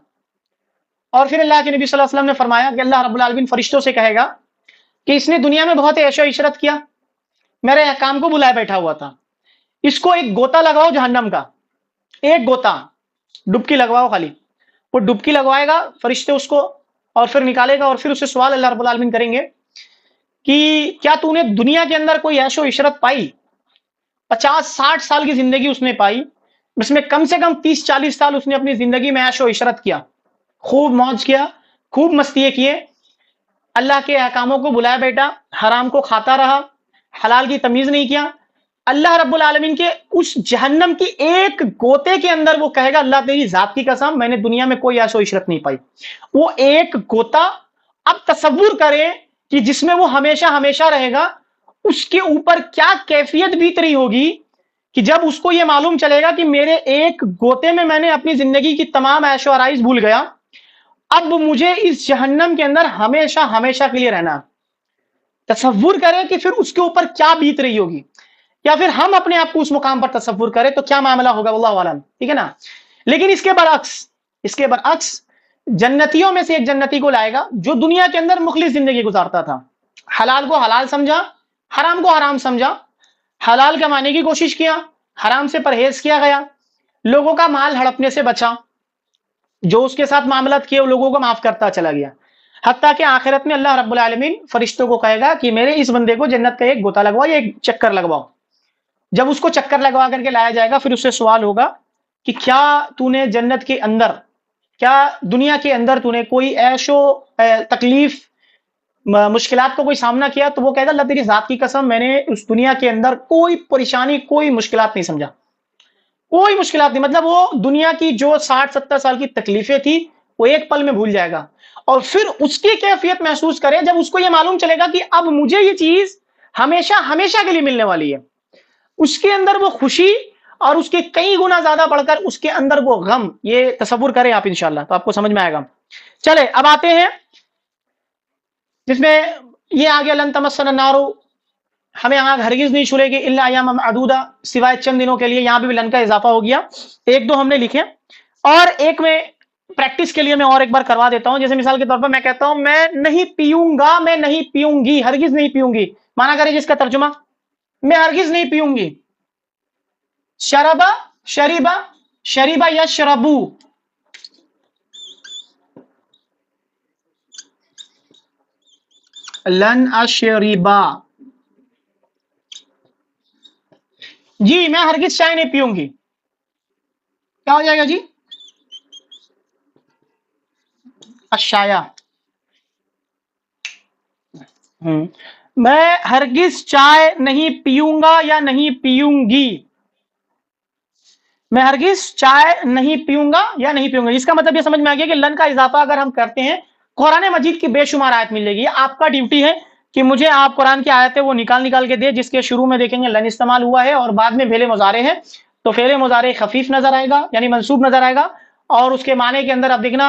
اور پھر اللہ کے نبی صلی اللہ علیہ وسلم نے فرمایا کہ اللہ رب العالمین فرشتوں سے کہے گا کہ اس نے دنیا میں بہت عیش و عشرت کیا، میرے احکام کو بلائے بیٹھا ہوا تھا، اس کو ایک گوتا لگاؤ جہنم کا، ایک گوتا ڈبکی لگواؤ خالی. وہ ڈبکی لگوائے گا فرشتے اس کو اور پھر نکالے گا، اور پھر اسے سوال اللہ رب العالمین کریں گے کہ کیا تو نے دنیا کے اندر کوئی عیش و عشرت پائی؟ 50-60 سال کی زندگی اس نے پائی، اس میں کم سے کم 30-40 سال اس نے اپنی زندگی میں عیش و عشرت کیا، خوب موج کیا، خوب مستی کیے، اللہ کے احکاموں کو بلایا بیٹا، حرام کو کھاتا رہا، حلال کی تمیز نہیں کیا. اللہ رب العالمین کے اس جہنم کی ایک گوتے کے اندر وہ کہے گا اللہ تیری ذات کی قسم میں نے دنیا میں کوئی عیش و عشرت نہیں پائی. وہ ایک گوتا، اب تصور کریں کہ جس میں وہ ہمیشہ ہمیشہ رہے گا، اس کے اوپر کیا کیفیت بیت رہی ہوگی کہ جب اس کو یہ معلوم چلے گا کہ میرے ایک گوتے میں نے اپنی زندگی کی تمام عیش و آرائش بھول گیا، اب مجھے اس جہنم کے اندر ہمیشہ ہمیشہ کے لیے رہنا. تصور کریں کہ پھر اس کے اوپر کیا بیت رہی ہوگی، یا پھر ہم اپنے آپ کو اس مقام پر تصور کریں تو کیا معاملہ ہوگا، واللہ اعلم. ٹھیک ہے نا. لیکن اس کے برعکس جنتیوں میں سے ایک جنتی کو لائے گا جو دنیا کے اندر مخلص زندگی گزارتا تھا، حلال کو حلال سمجھا، حرام کو حرام سمجھا، حلال کمانے کی کوشش کیا، حرام سے پرہیز کیا گیا، لوگوں کا مال ہڑپنے سے بچا، جو اس کے ساتھ معاملات کیے وہ لوگوں کو معاف کرتا چلا گیا. حتیٰ کہ آخرت میں اللہ رب العالمین فرشتوں کو کہے گا کہ میرے اس بندے کو جنت کا ایک گوتا لگواؤ یا ایک چکر لگواؤ. جب اس کو چکر لگوا کر کے لایا جائے گا پھر اس سے سوال ہوگا کہ کیا تو نے جنت کے اندر، کیا دنیا کے اندر تو نے کوئی عیش و تکلیف مشکلات کا کوئی سامنا کیا؟ تو وہ کہے گا اللہ تیری ذات کی قسم میں نے اس دنیا کے اندر کوئی پریشانی، کوئی مشکلات نہیں سمجھا، کوئی مشکلات نہیں. مطلب وہ دنیا کی جو 60-70 سال کی تکلیفیں تھی وہ ایک پل میں بھول جائے گا، اور پھر اس کی کیفیت محسوس کرے جب اس کو یہ معلوم چلے گا کہ اب مجھے یہ چیز ہمیشہ ہمیشہ کے لیے ملنے والی ہے. اس کے اندر وہ خوشی اور اس کے کئی گنا زیادہ بڑھ کر اس کے اندر وہ غم. یہ تصور کریں آپ انشاءاللہ تو آپ کو سمجھ میں آئے گا. چلے اب آتے ہیں جس میں یہ آگے لن تمسنا النار، ہمیں آگ ہرگز نہیں چھوئے گی الا ایام معدودہ، سوائے چند دنوں کے لیے. یہاں بھی لن کا اضافہ ہو گیا، ایک دو ہم نے لکھے، اور ایک میں پریکٹس کے لیے میں اور ایک بار کروا دیتا ہوں. جیسے مثال کے طور پر میں کہتا ہوں میں نہیں پیوں گا، میں نہیں پیوں گی، ہرگز نہیں پیوں گی. مانا کرے جس کا ترجمہ میں ہرگز نہیں پیوں گی. شربا، شریبا، شریبا یشربو، لن اشربا، جی میں ہرگز چائے نہیں پیوں گی. کیا ہو جائے گا جی؟ اشایا. میں ہرگز چائے نہیں پیوں گا یا نہیں پیوں گی. میں ہرگز چائے نہیں پیوں گا یا نہیں پیوں گا. اس کا مطلب یہ سمجھ میں آ گیا کہ لن کا اضافہ اگر ہم کرتے ہیں قرآن مجید کی بے شمار آیت ملے گی. آپ کا ڈیوٹی ہے کہ مجھے آپ قرآن کی آیتیں وہ نکال کے دے جس کے شروع میں دیکھیں گے لن استعمال ہوا ہے اور بعد میں فعل مضارع ہے. تو فعل مضارع خفیف نظر آئے گا یعنی منصوب نظر آئے گا, اور اس کے معنی کے اندر آپ دیکھنا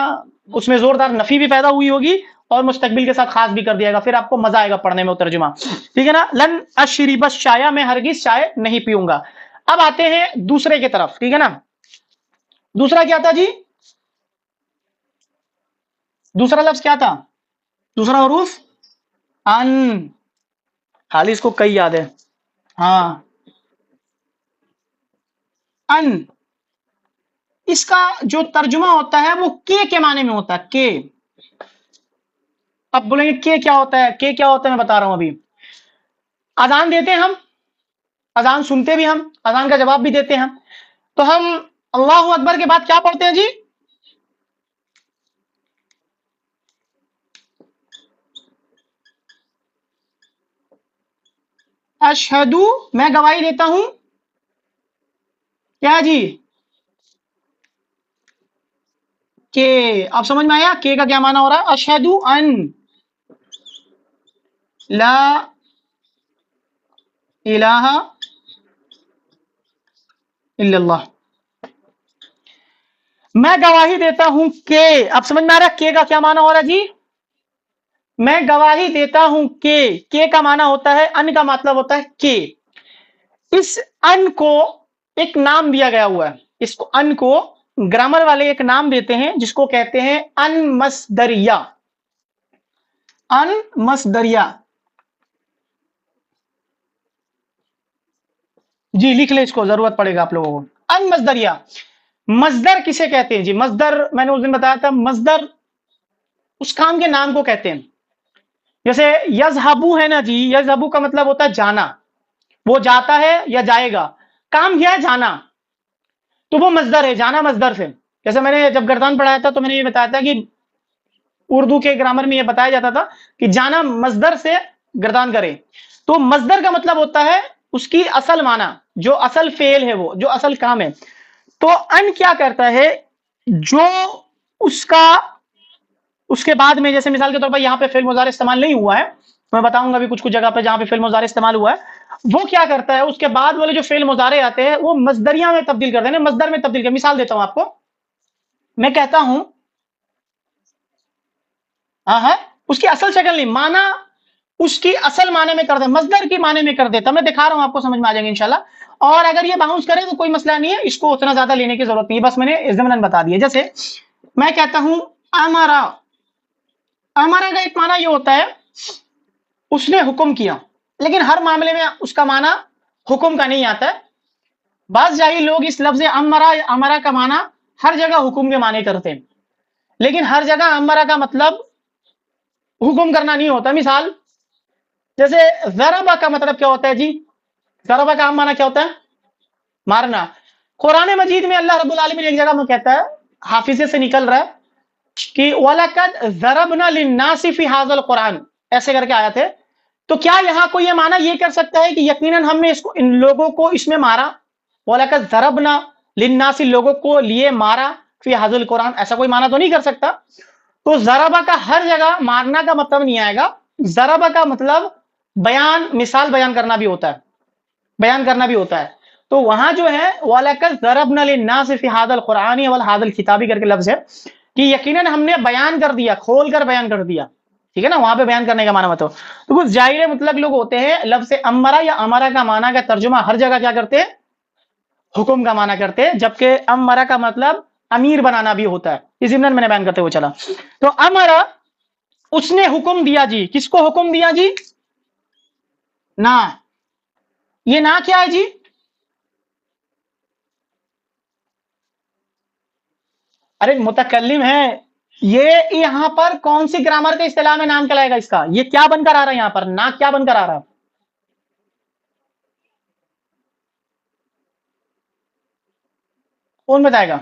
اس میں زوردار نفی بھی پیدا ہوئی ہوگی اور مستقبل کے ساتھ خاص بھی کر دیا گا. پھر آپ کو مزہ آئے گا پڑھنے میں وہ ترجمہ, ٹھیک ہے نا. لن اشرب الشایا, میں ہرگز چائے نہیں پیوں گا. اب آتے ہیں دوسرے کی طرف, ٹھیک ہے نا. دوسرا کیا تھا جی؟ دوسرا لفظ کیا تھا؟ دوسرا حروف ان. خالی اس کو کئی یاد ہے. ہاں ان, اس کا جو ترجمہ ہوتا ہے وہ کے معنی میں ہوتا ہے. کے. اب بولیں گے کے کیا ہوتا ہے؟ کے کیا ہوتا ہے میں بتا رہا ہوں. ابھی اذان دیتے ہیں ہم, اذان سنتے بھی ہم, اذان کا جواب بھی دیتے ہیں ہم, تو ہم اللہ اکبر کے بعد کیا پڑھتے ہیں جی؟ اشہدو, میں گواہی دیتا ہوں. کیا جی؟ کہ آپ سمجھ میں آیا کہ کا کیا معنی ہو رہا ہے؟ اشہدو ان لا الہ الا اللہ, میں گواہی دیتا ہوں کہ. اب سمجھ میں آ رہا ہے کہ کا کیا معنی ہو رہا ہے جی؟ میں گواہی دیتا ہوں کہ کا معنی ہوتا ہے ان, کا مطلب ہوتا ہے کہ. اس ان کو ایک نام دیا گیا ہوا ہے. اس کو ان کو گرامر والے ایک نام دیتے ہیں جس کو کہتے ہیں ان مصدریہ. ان مصدریہ, جی لکھ لیں اس کو, ضرورت پڑے گا آپ لوگوں کو. ان مصدریہ, مصدر کسے کہتے ہیں جی؟ مصدر میں نے اس دن بتایا تھا, مصدر اس کام کے نام کو کہتے ہیں. جیسے یذهبو ہے نا جی, یذهبو کا مطلب ہوتا ہے جانا, وہ جاتا ہے یا جائے گا. کام کیا ہے؟ جانا, تو وہ مصدر ہے, جانا مصدر سے. جیسے میں نے جب گردان پڑھایا تھا تو میں نے یہ بتایا تھا کہ اردو کے گرامر میں یہ بتایا جاتا تھا کہ جانا مصدر سے گردان کرے. تو مصدر کا مطلب ہوتا ہے اس کی اصل معنی, جو اصل فعل ہے, وہ جو اصل کام ہے. تو ان کیا کرتا ہے, جو اس کے بعد میں, جیسے مثال کے طور پر یہاں پہ فعل مضارع استعمال نہیں ہوا ہے, میں بتاؤں گا ابھی کچھ جگہ پہ جہاں پہ فعل مضارع استعمال ہوا ہے, وہ کیا کرتا ہے اس کے بعد والے جو فعل مضارع آتے ہیں وہ مصدریہ میں تبدیل کر دینا, مصدر میں تبدیل کر. مثال دیتا ہوں آپ کو, میں کہتا ہوں ہاں اس کی اصل شکل نہیں, معنی اس کی اصل معنی میں کر دے, مصدر کی معنی میں کر دیتا. میں دکھا رہا ہوں آپ کو, سمجھ میں آ جائے گا انشاءاللہ. اور اگر یہ باؤنس کرے تو کوئی مسئلہ نہیں ہے, اس کو اتنا زیادہ لینے کی ضرورت نہیں ہے, بس میں نے ضمناً بتا دیا. جیسے میں کہتا ہوں امرا, امرا کا ایک معنی یہ ہوتا ہے اس نے حکم کیا, لیکن ہر معاملے میں اس کا معنی حکم کا نہیں آتا ہے. بعض جاہل لوگ اس لفظ امرا کا معنی ہر جگہ حکم کے معنی کرتے ہیں, لیکن ہر جگہ امرا کا مطلب حکم کرنا نہیں ہوتا. مثال جیسے ضربہ کا مطلب کیا ہوتا ہے جی؟ ضربہ کا عام معنی کیا ہوتا ہے؟ مارنا. قرآن مجید میں اللہ رب العالمین ایک جگہ میں کہتا ہے, حافظے سے نکل رہا ہے کہ وَلَقَدْ ضَرَبْنَا لِلنَّاسِ فِي هَذَا الْقُرْآنِ, ایسے کر کے آیا تھے. تو کیا یہاں کوئی یہ معنی یہ کر سکتا ہے کہ یقیناً ہم نے ان لوگوں کو اس میں مارا؟ وَلَقَدْ ضَرَبْنَا لِلنَّاسِ, لوگوں کو لیے مارا, فی هَذَا الْقُرْآنِ, ایسا کوئی معنی تو نہیں کر سکتا. تو ضربہ کا ہر جگہ مارنا کا مطلب نہیں آئے گا. ضربہ کا مطلب بیان, مثال بیان کرنا بھی ہوتا ہے, بیان کرنا بھی ہوتا ہے. تو وہاں جو ہے وَلَقَدْ ضَرَبْنَا لِلنَّاسِ فِي هَذَا الْقُرْآنِ وَهَذَا الْكِتَابِ کر کے لفظ ہے کہ یقیناً ہم نے بیان کر دیا, کھول کر بیان کر دیا, ٹھیک ہے نا. وہاں پہ بیان کرنے کا معنی مت ہو. تو کچھ جاہل مطلق لوگ ہوتے ہیں, لفظ امرا یا امرا کا معنی کا ترجمہ ہر جگہ کیا کرتے ہیں؟ حکم کا معنی کرتے ہیں, جبکہ امرا کا مطلب امیر بنانا بھی ہوتا ہے. اس ضمن میں نے بیان کرتے ہوئے چلا. تو امرا, اس نے حکم دیا جی. کس کو حکم دیا جی؟ نہ. یہ نہ کیا ہے جی؟ ارے متکلم ہے. یہ یہاں پر کون سی گرامر کے اصطلاح میں نام کہلائے گا اس کا؟ یہ کیا بن کر آ رہا ہے یہاں پر؟ نہ کیا بن کر آ رہا ہے؟ کون بتائے گا؟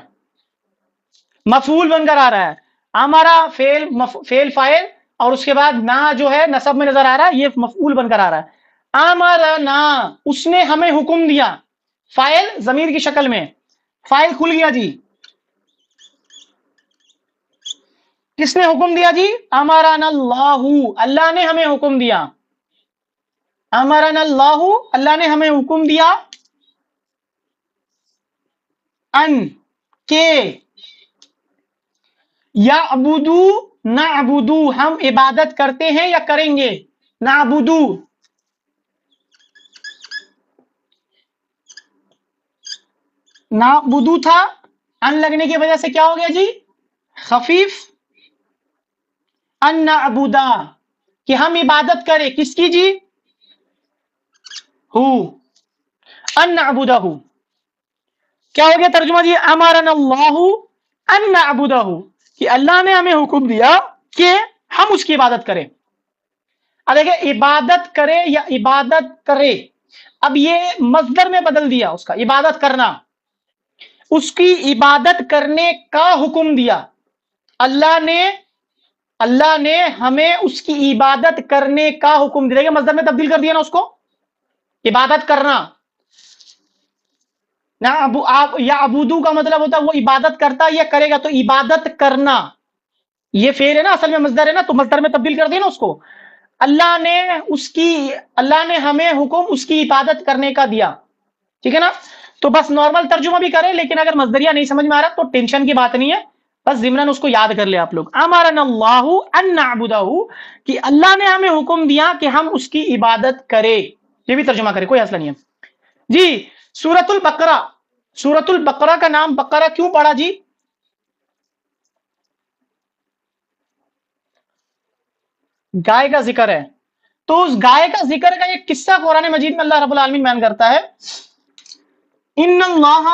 مفعول بن کر آ رہا ہے. ہمارا فعل فاعل, اور اس کے بعد نہ جو ہے نصب میں نظر آ رہا ہے, یہ مفعول بن کر آ رہا ہے. امرنا, اس نے ہمیں حکم دیا. فاعل ضمیر کی شکل میں, فاعل کھل گیا جی, کس نے حکم دیا جی؟ امرنا اللہ، اللہ نے ہمیں حکم دیا، امرنا اللہ، اللہ نے ہمیں حکم دیا، ان کے، یعبدو، نعبدو، ہم عبادت کرتے ہیں یا کریں گے، نعبدو، نعبدو تھا، ان لگنے کی وجہ سے کیا ہو گیا جی؟ خفیف، ان نعبدا، کہ ہم عبادت کریں کس کی جی؟ ہو، ان نعبدہ، کیا ہو گیا ترجمہ جی؟ امرنا اللہ ان نعبدہ، کہ اللہ نے ہمیں حکم دیا کہ ہم اس کی عبادت کریں۔ اب دیکھیں عبادت کرے یا عبادت کرے، اب یہ مصدر میں بدل دیا اس کا، عبادت کرنا، اس کی عبادت کرنے کا حکم دیا اللہ نے ہمیں اس کی عبادت کرنے کا حکم دیا، کہ مصدر میں تبدیل کر دیا نا اس کو، عبادت کرنا نا، یا ابودو کا مطلب ہوتا ہے وہ عبادت کرتا یا کرے گا، تو عبادت کرنا یہ فعل ہے نا، اصل میں مصدر ہے نا، تو مصدر میں تبدیل کر دیا نا اس کو، اللہ نے ہمیں حکم اس کی عبادت کرنے کا دیا، ٹھیک ہے نا؟ تو بس نارمل ترجمہ بھی کرے، لیکن اگر مصدریہ نہیں سمجھ میں آ رہا تو ٹینشن کی بات نہیں ہے، بس ضمناً اس کو یاد کر لے آپ لوگ۔ امرنا اللہ ان نعبدہ، کہ اللہ نے ہمیں حکم دیا کہ ہم اس کی عبادت کرے، یہ بھی ترجمہ کرے، کوئی مسئلہ نہیں ہے جی۔ سورۃ البقرہ، سورۃ البقرہ کا نام بقرہ کیوں پڑا جی؟ گائے کا ذکر ہے، تو اس گائے کا ذکر کا ایک قصہ قرآن مجید میں اللہ رب العالمین بیان کرتا ہے، ان اللہ،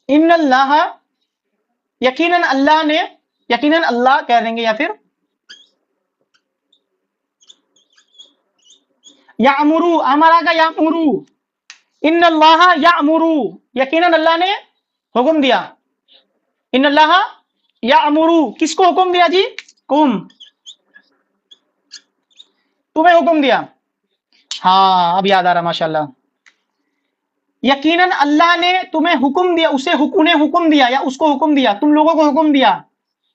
ان اللہ، یقیناً اللہ نے، یقیناً اللہ کہہ دیں گے، یا پھر یامرو، امرا کا یامرو، ان اللہ یامرو، یقیناً اللہ نے حکم دیا، ان اللہ یامرو، کس کو حکم دیا جی؟ تمہیں حکم دیا، ہاں اب یاد آ رہا ماشاءاللہ، یقیناً اللہ نے تمہیں حکم دیا، انہیں حکم دیا یا اس کو حکم دیا، تم لوگوں کو حکم دیا،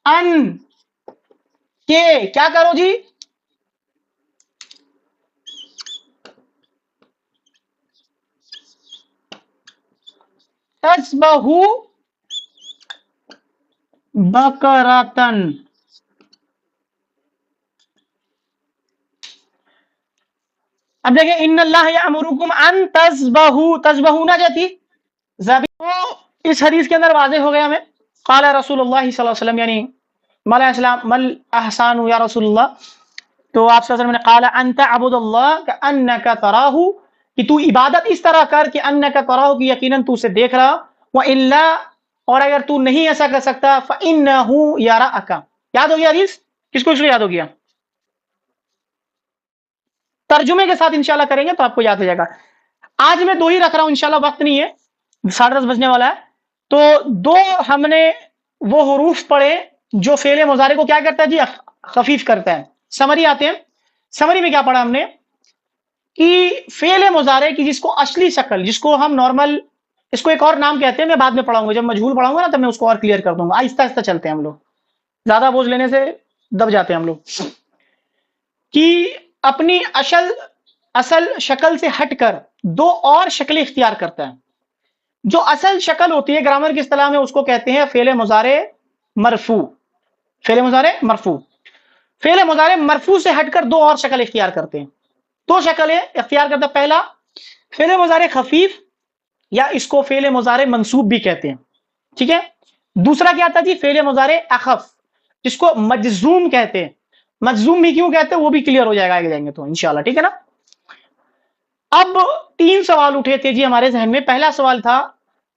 ان کے کیا کرو جی؟ تذبحو بقرۃن، اب دیکھیں ان اللہ یامرکم ان تذبحوا، تذبحون جو تھی ذبح، اس حدیث کے اندر واضح ہو گیا ہمیں، قال رسول اللہ صلی اللہ علیہ وسلم، یعنی مل اسلام مل احسان یا رسول اللہ، تو آپ صلی اللہ علیہ وسلم نے قال انت عبد اللہ کانک تراہ، کہ تو عبادت اس طرح کر کہ انک تراہ، کہ یقیناً تو اسے دیکھ رہا، والا، اور اگر تو نہیں ایسا کر سکتا فانہ یراک، یاد ہو گیا حدیث؟ کس کو یاد ہو گیا؟ ترجمے کے ساتھ انشاءاللہ کریں گے تو آپ کو یاد ہو جائے گا۔ آج میں دو ہی رکھ رہا ہوں انشاءاللہ، وقت نہیں ہے، 10:30 بجنے والا ہے، تو دو ہم نے وہ حروف پڑھے جو فعل مضارع کو کیا کرتا ہے جی؟ خفیف کرتا ہے۔ سمری آتے ہیں، سمری میں کیا پڑھا ہم نے کہ فعل مضارع کی جس کو اصلی شکل، جس کو ہم نارمل، اس کو ایک اور نام کہتے ہیں، میں بعد میں پڑھاؤں گا، جب مجہول پڑھاؤں گا نا تب میں اس کو اور کلیئر کر دوں گا، آہستہ آہستہ چلتے ہیں ہم لوگ، زیادہ بوجھ لینے سے دب جاتے ہیں ہم لوگ، کہ اپنی اصل شکل سے ہٹ کر دو اور شکلیں اختیار کرتا ہے۔ جو اصل شکل ہوتی ہے گرامر کی اصطلاح میں اس کو کہتے ہیں فعل مضارع مرفوع، فعل مضارع مرفوع، فعل مضارع مرفوع سے ہٹ کر دو اور شکل اختیار کرتے ہیں، دو شکلیں اختیار کرتا ہے، پہلا فعل مضارع خفیف، یا اس کو فعل مضارع منصوب بھی کہتے ہیں، ٹھیک ہے؟ دوسرا کیا تھا جی؟ فعل مضارع اخف، جس کو مجزوم کہتے ہیں، مجزوم بھی کیوں کہتے ہیں وہ بھی کلیئر ہو جائے گا آگے جائیں گے تو انشاءاللہ، ٹھیک ہے نا؟ اب 3 سوال اٹھے تھے جی ہمارے ذہن میں، پہلا سوال تھا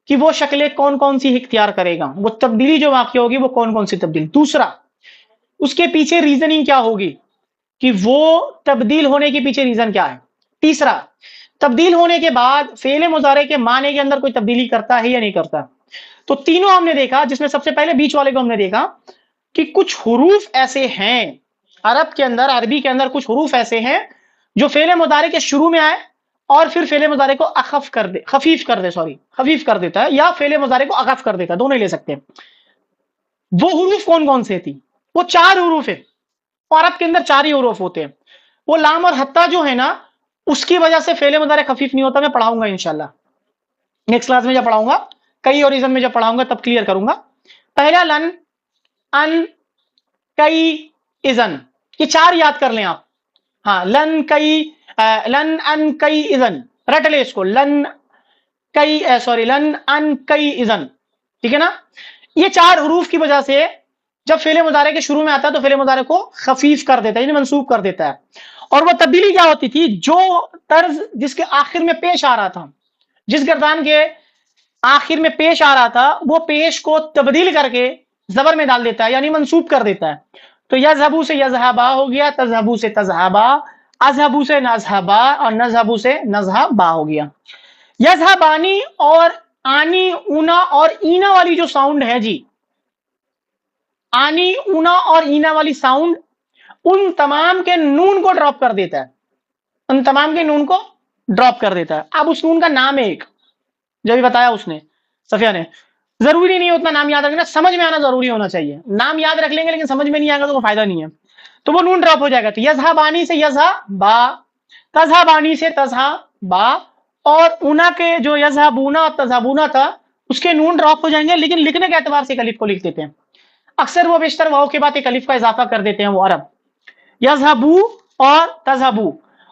کہ وہ شکلیں کون کون سی اختیار کرے گا، وہ تبدیلی جو واقع ہوگی وہ کون کون سی تبدیلی، دوسرا اس کے پیچھے ریزننگ کیا ہوگی کہ وہ تبدیل ہونے کے پیچھے ریزن کیا ہے، تیسرا تبدیل ہونے کے بعد فعل مضارع کے معنی کے اندر کوئی تبدیلی کرتا ہے یا نہیں کرتا۔ تو تینوں ہم نے دیکھا، جس میں سب سے پہلے بیچ والے کو ہم نے دیکھا کہ کچھ حروف ایسے ہیں عرب کے اندر، عربی کے اندر کچھ حروف ایسے ہیں جو فعل مضارع کے شروع میں آئے اور پھر فعل مضارع کو اخف کر دے، خفیف کر دے، خفیف کر دیتا ہے، یا فعل مضارع کو اخف کر دیتا ہے، دونوں ہی لے سکتے ہیں۔ وہ حروف کون کون سے تھی؟ وہ 4 حروف ہے، عرب کے اندر 4 ہی حروف ہوتے ہیں۔ وہ لام اور حتی جو ہے نا، اس کی وجہ سے فعل مضارع خفیف نہیں ہوتا، میں پڑھاؤں گا انشاءاللہ نیکسٹ کلاس میں، جب پڑھاؤں گا کئی اور ایزن میں جب پڑھاؤں گا تب کلیئر کروں گا۔ پہلا لن، ان، کئی، اذن، یہ 4 یاد کر لیں آپ۔ ہاں، لن کئی، لن ان کئی اذن، رٹ لے اس کو، لن کئی لن ان کئی اذن، ٹھیک ہے نا؟ یہ 4 حروف کی وجہ سے جب فعل مضارع کے شروع میں آتا ہے تو فعل مضارع کو خفیف کر دیتا ہے، یعنی منسوب کر دیتا ہے۔ اور وہ تبدیلی کیا ہوتی تھی؟ جو طرز جس کے آخر میں پیش آ رہا تھا، جس گردان کے آخر میں پیش آ رہا تھا، وہ پیش کو تبدیل کر کے زبر میں ڈال دیتا ہے، یعنی منسوب کر دیتا ہے۔ تو یذهبو سے یذهبا ہو گیا، تذهبو سے تذهبا، اذهبو سے نذهبا، اور نذهبو سے نذهبا ہو گیا۔ یذهبانی اور آنی، اونا اور اینا والی جو ساؤنڈ ہے جی، آنی، اونا اور اینا والی ساؤنڈ، ان تمام کے نون کو ڈراپ کر دیتا ہے، ان تمام کے نون کو ڈراپ کر دیتا ہے۔ اب اس نون کا نام ہے ایک، جو بھی بتایا اس نے، صفیہ نے، ضروری نہیں اتنا نام یاد رکھنا، سمجھ میں آنا ضروری ہونا چاہیے۔ نام یاد رکھ لیں گے لیکن سمجھ میں نہیں آئے گا تو کوئی فائدہ نہیں ہے، تو وہ نون ڈراپ ہو جائے گا۔ تو یذهبانی سے یذهبا، تذهبانی سے تذهبا، اور اونا کے جو یذهبونا اور تذهبونا تھا اس کے نون ڈراپ ہو جائیں گے، لیکن لکھنے کے اعتبار سے ایک الف کو لکھ دیتے ہیں۔ اکثر وہ بیشتر واو کے بعد ایک الف کا اضافہ کر دیتے ہیں وہ عرب، یذهبو اور تذهبو،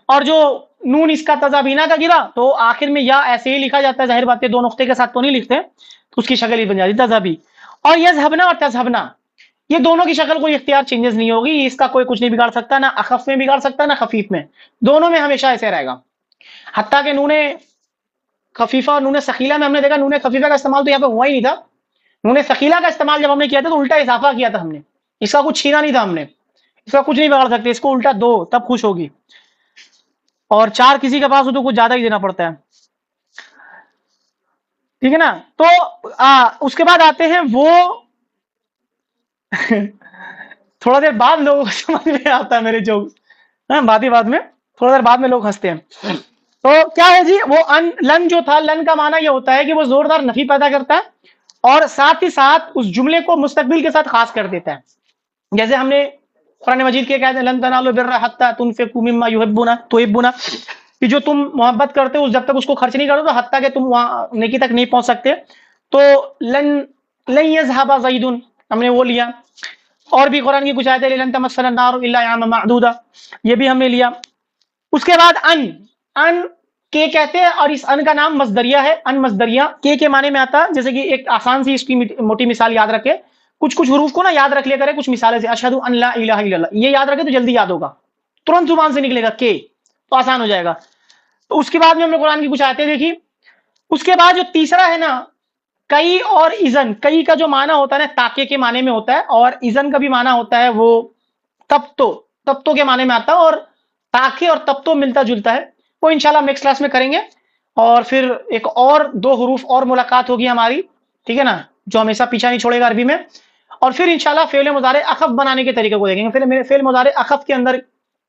اور جو نون اس کا تذابینا کا گرا تو آخر میں یا ایسے ہی لکھا جاتا ہے، ظاہر بات ہے دو نقطے کے ساتھ تو نہیں لکھتے، تو اس کی شکل ہی بن جاتی تذابی۔ اور یذهبنا اور تذهبنا، یہ دونوں کی شکل کوئی اختیار چینجز نہیں ہوگی، اس کا کوئی کچھ نہیں بگاڑ سکتا، نہ اخف میں بگاڑ سکتا نہ خفیف میں، دونوں میں ہمیشہ ایسے رہے گا۔ حتیٰ کہ نون خفیفہ اور نون ثقیلہ میں ہم نے دیکھا نون خفیفہ کا استعمال تو یہاں پہ ہوا ہی نہیں تھا، نون ثقیلہ کا استعمال جب ہم نے کیا تھا تو الٹا اضافہ کیا تھا ہم نے، اس کا کچھ چھینا نہیں تھا ہم نے، اس کا کچھ نہیں بگاڑ سکتے، اس کو الٹا دو تب خوش ہوگی، اور 4 کسی کے پاس ہو تو کچھ زیادہ ہی دینا پڑتا ہے، ٹھیک ہے نا؟ تو اس کے بعد آتے ہیں وہ تھوڑا دیر بعد لوگوں کو سمجھ میں آتا ہے میرے جوک، بعد میں تھوڑا دیر بعد میں لوگ ہنستے ہیں۔ تو کیا ہے جی، وہ ان، لن جو تھا، لن کا معنی یہ ہوتا ہے کہ وہ زوردار نفی پیدا کرتا ہے اور ساتھ ہی ساتھ اس جملے کو مستقبل کے ساتھ خاص کر دیتا ہے۔ جیسے ہم نے قرآن مجید کے کہتے ہیں لن تنالوا البر حتی تنفقوا مما تحبون، کہ جو تم محبت کرتے ہو جب تک اس کو خرچ نہیں کرو تو حتیٰ کہ تم وہاں نیکی تک نہیں پہنچ سکتے، تو لن یذهب زید ہم نے وہ لیا، اور بھی قرآن کی کچھ آیتیں لن تمسنا النار الا ایاما معدودا، یہ بھی ہم نے لیا۔ اس کے بعد ان کے کہتے ہیں، اور اس ان کا نام مصدریہ ہے، ان مصدریہ کے معنی میں آتا ہے، جیسے کہ ایک آسان سی اس کی موٹی مثال یاد رکھے، کچھ حروف کو نا یاد رکھ لیا کرے، کچھ مثالیں سے، اشہد ان لا الہ الا اللہ، یہ یاد رکھے تو جلدی یاد ہوگا، ترنت زبان سے نکلے گا کے، تو آسان ہو جائے گا۔ تو اس کے بعد میں ہم نے قرآن کی کچھ آیتیں دیکھی۔ اس کے بعد جو تیسرا ہے نا، کئی اور اذن، کئی کا جو معنی ہوتا ہے نا تاکہ کے معنی میں ہوتا ہے، اور اذن کا بھی معنی ہوتا ہے وہ تب تو کے معنی میں آتا ہے، اور تاکہ اور تب تو ملتا جلتا ہے، وہ انشاءاللہ نیکسٹ کلاس میں کریں گے۔ اور پھر ایک اور 2 حروف اور ملاقات ہوگی ہماری، ٹھیک ہے نا، جو ہمیشہ پیچھا نہیں چھوڑے گا عربی میں، اور پھر انشاءاللہ فعل مضارع اخف بنانے کے طریقے کو دیکھیں گے۔ پھر فعل مضارع اخف کے اندر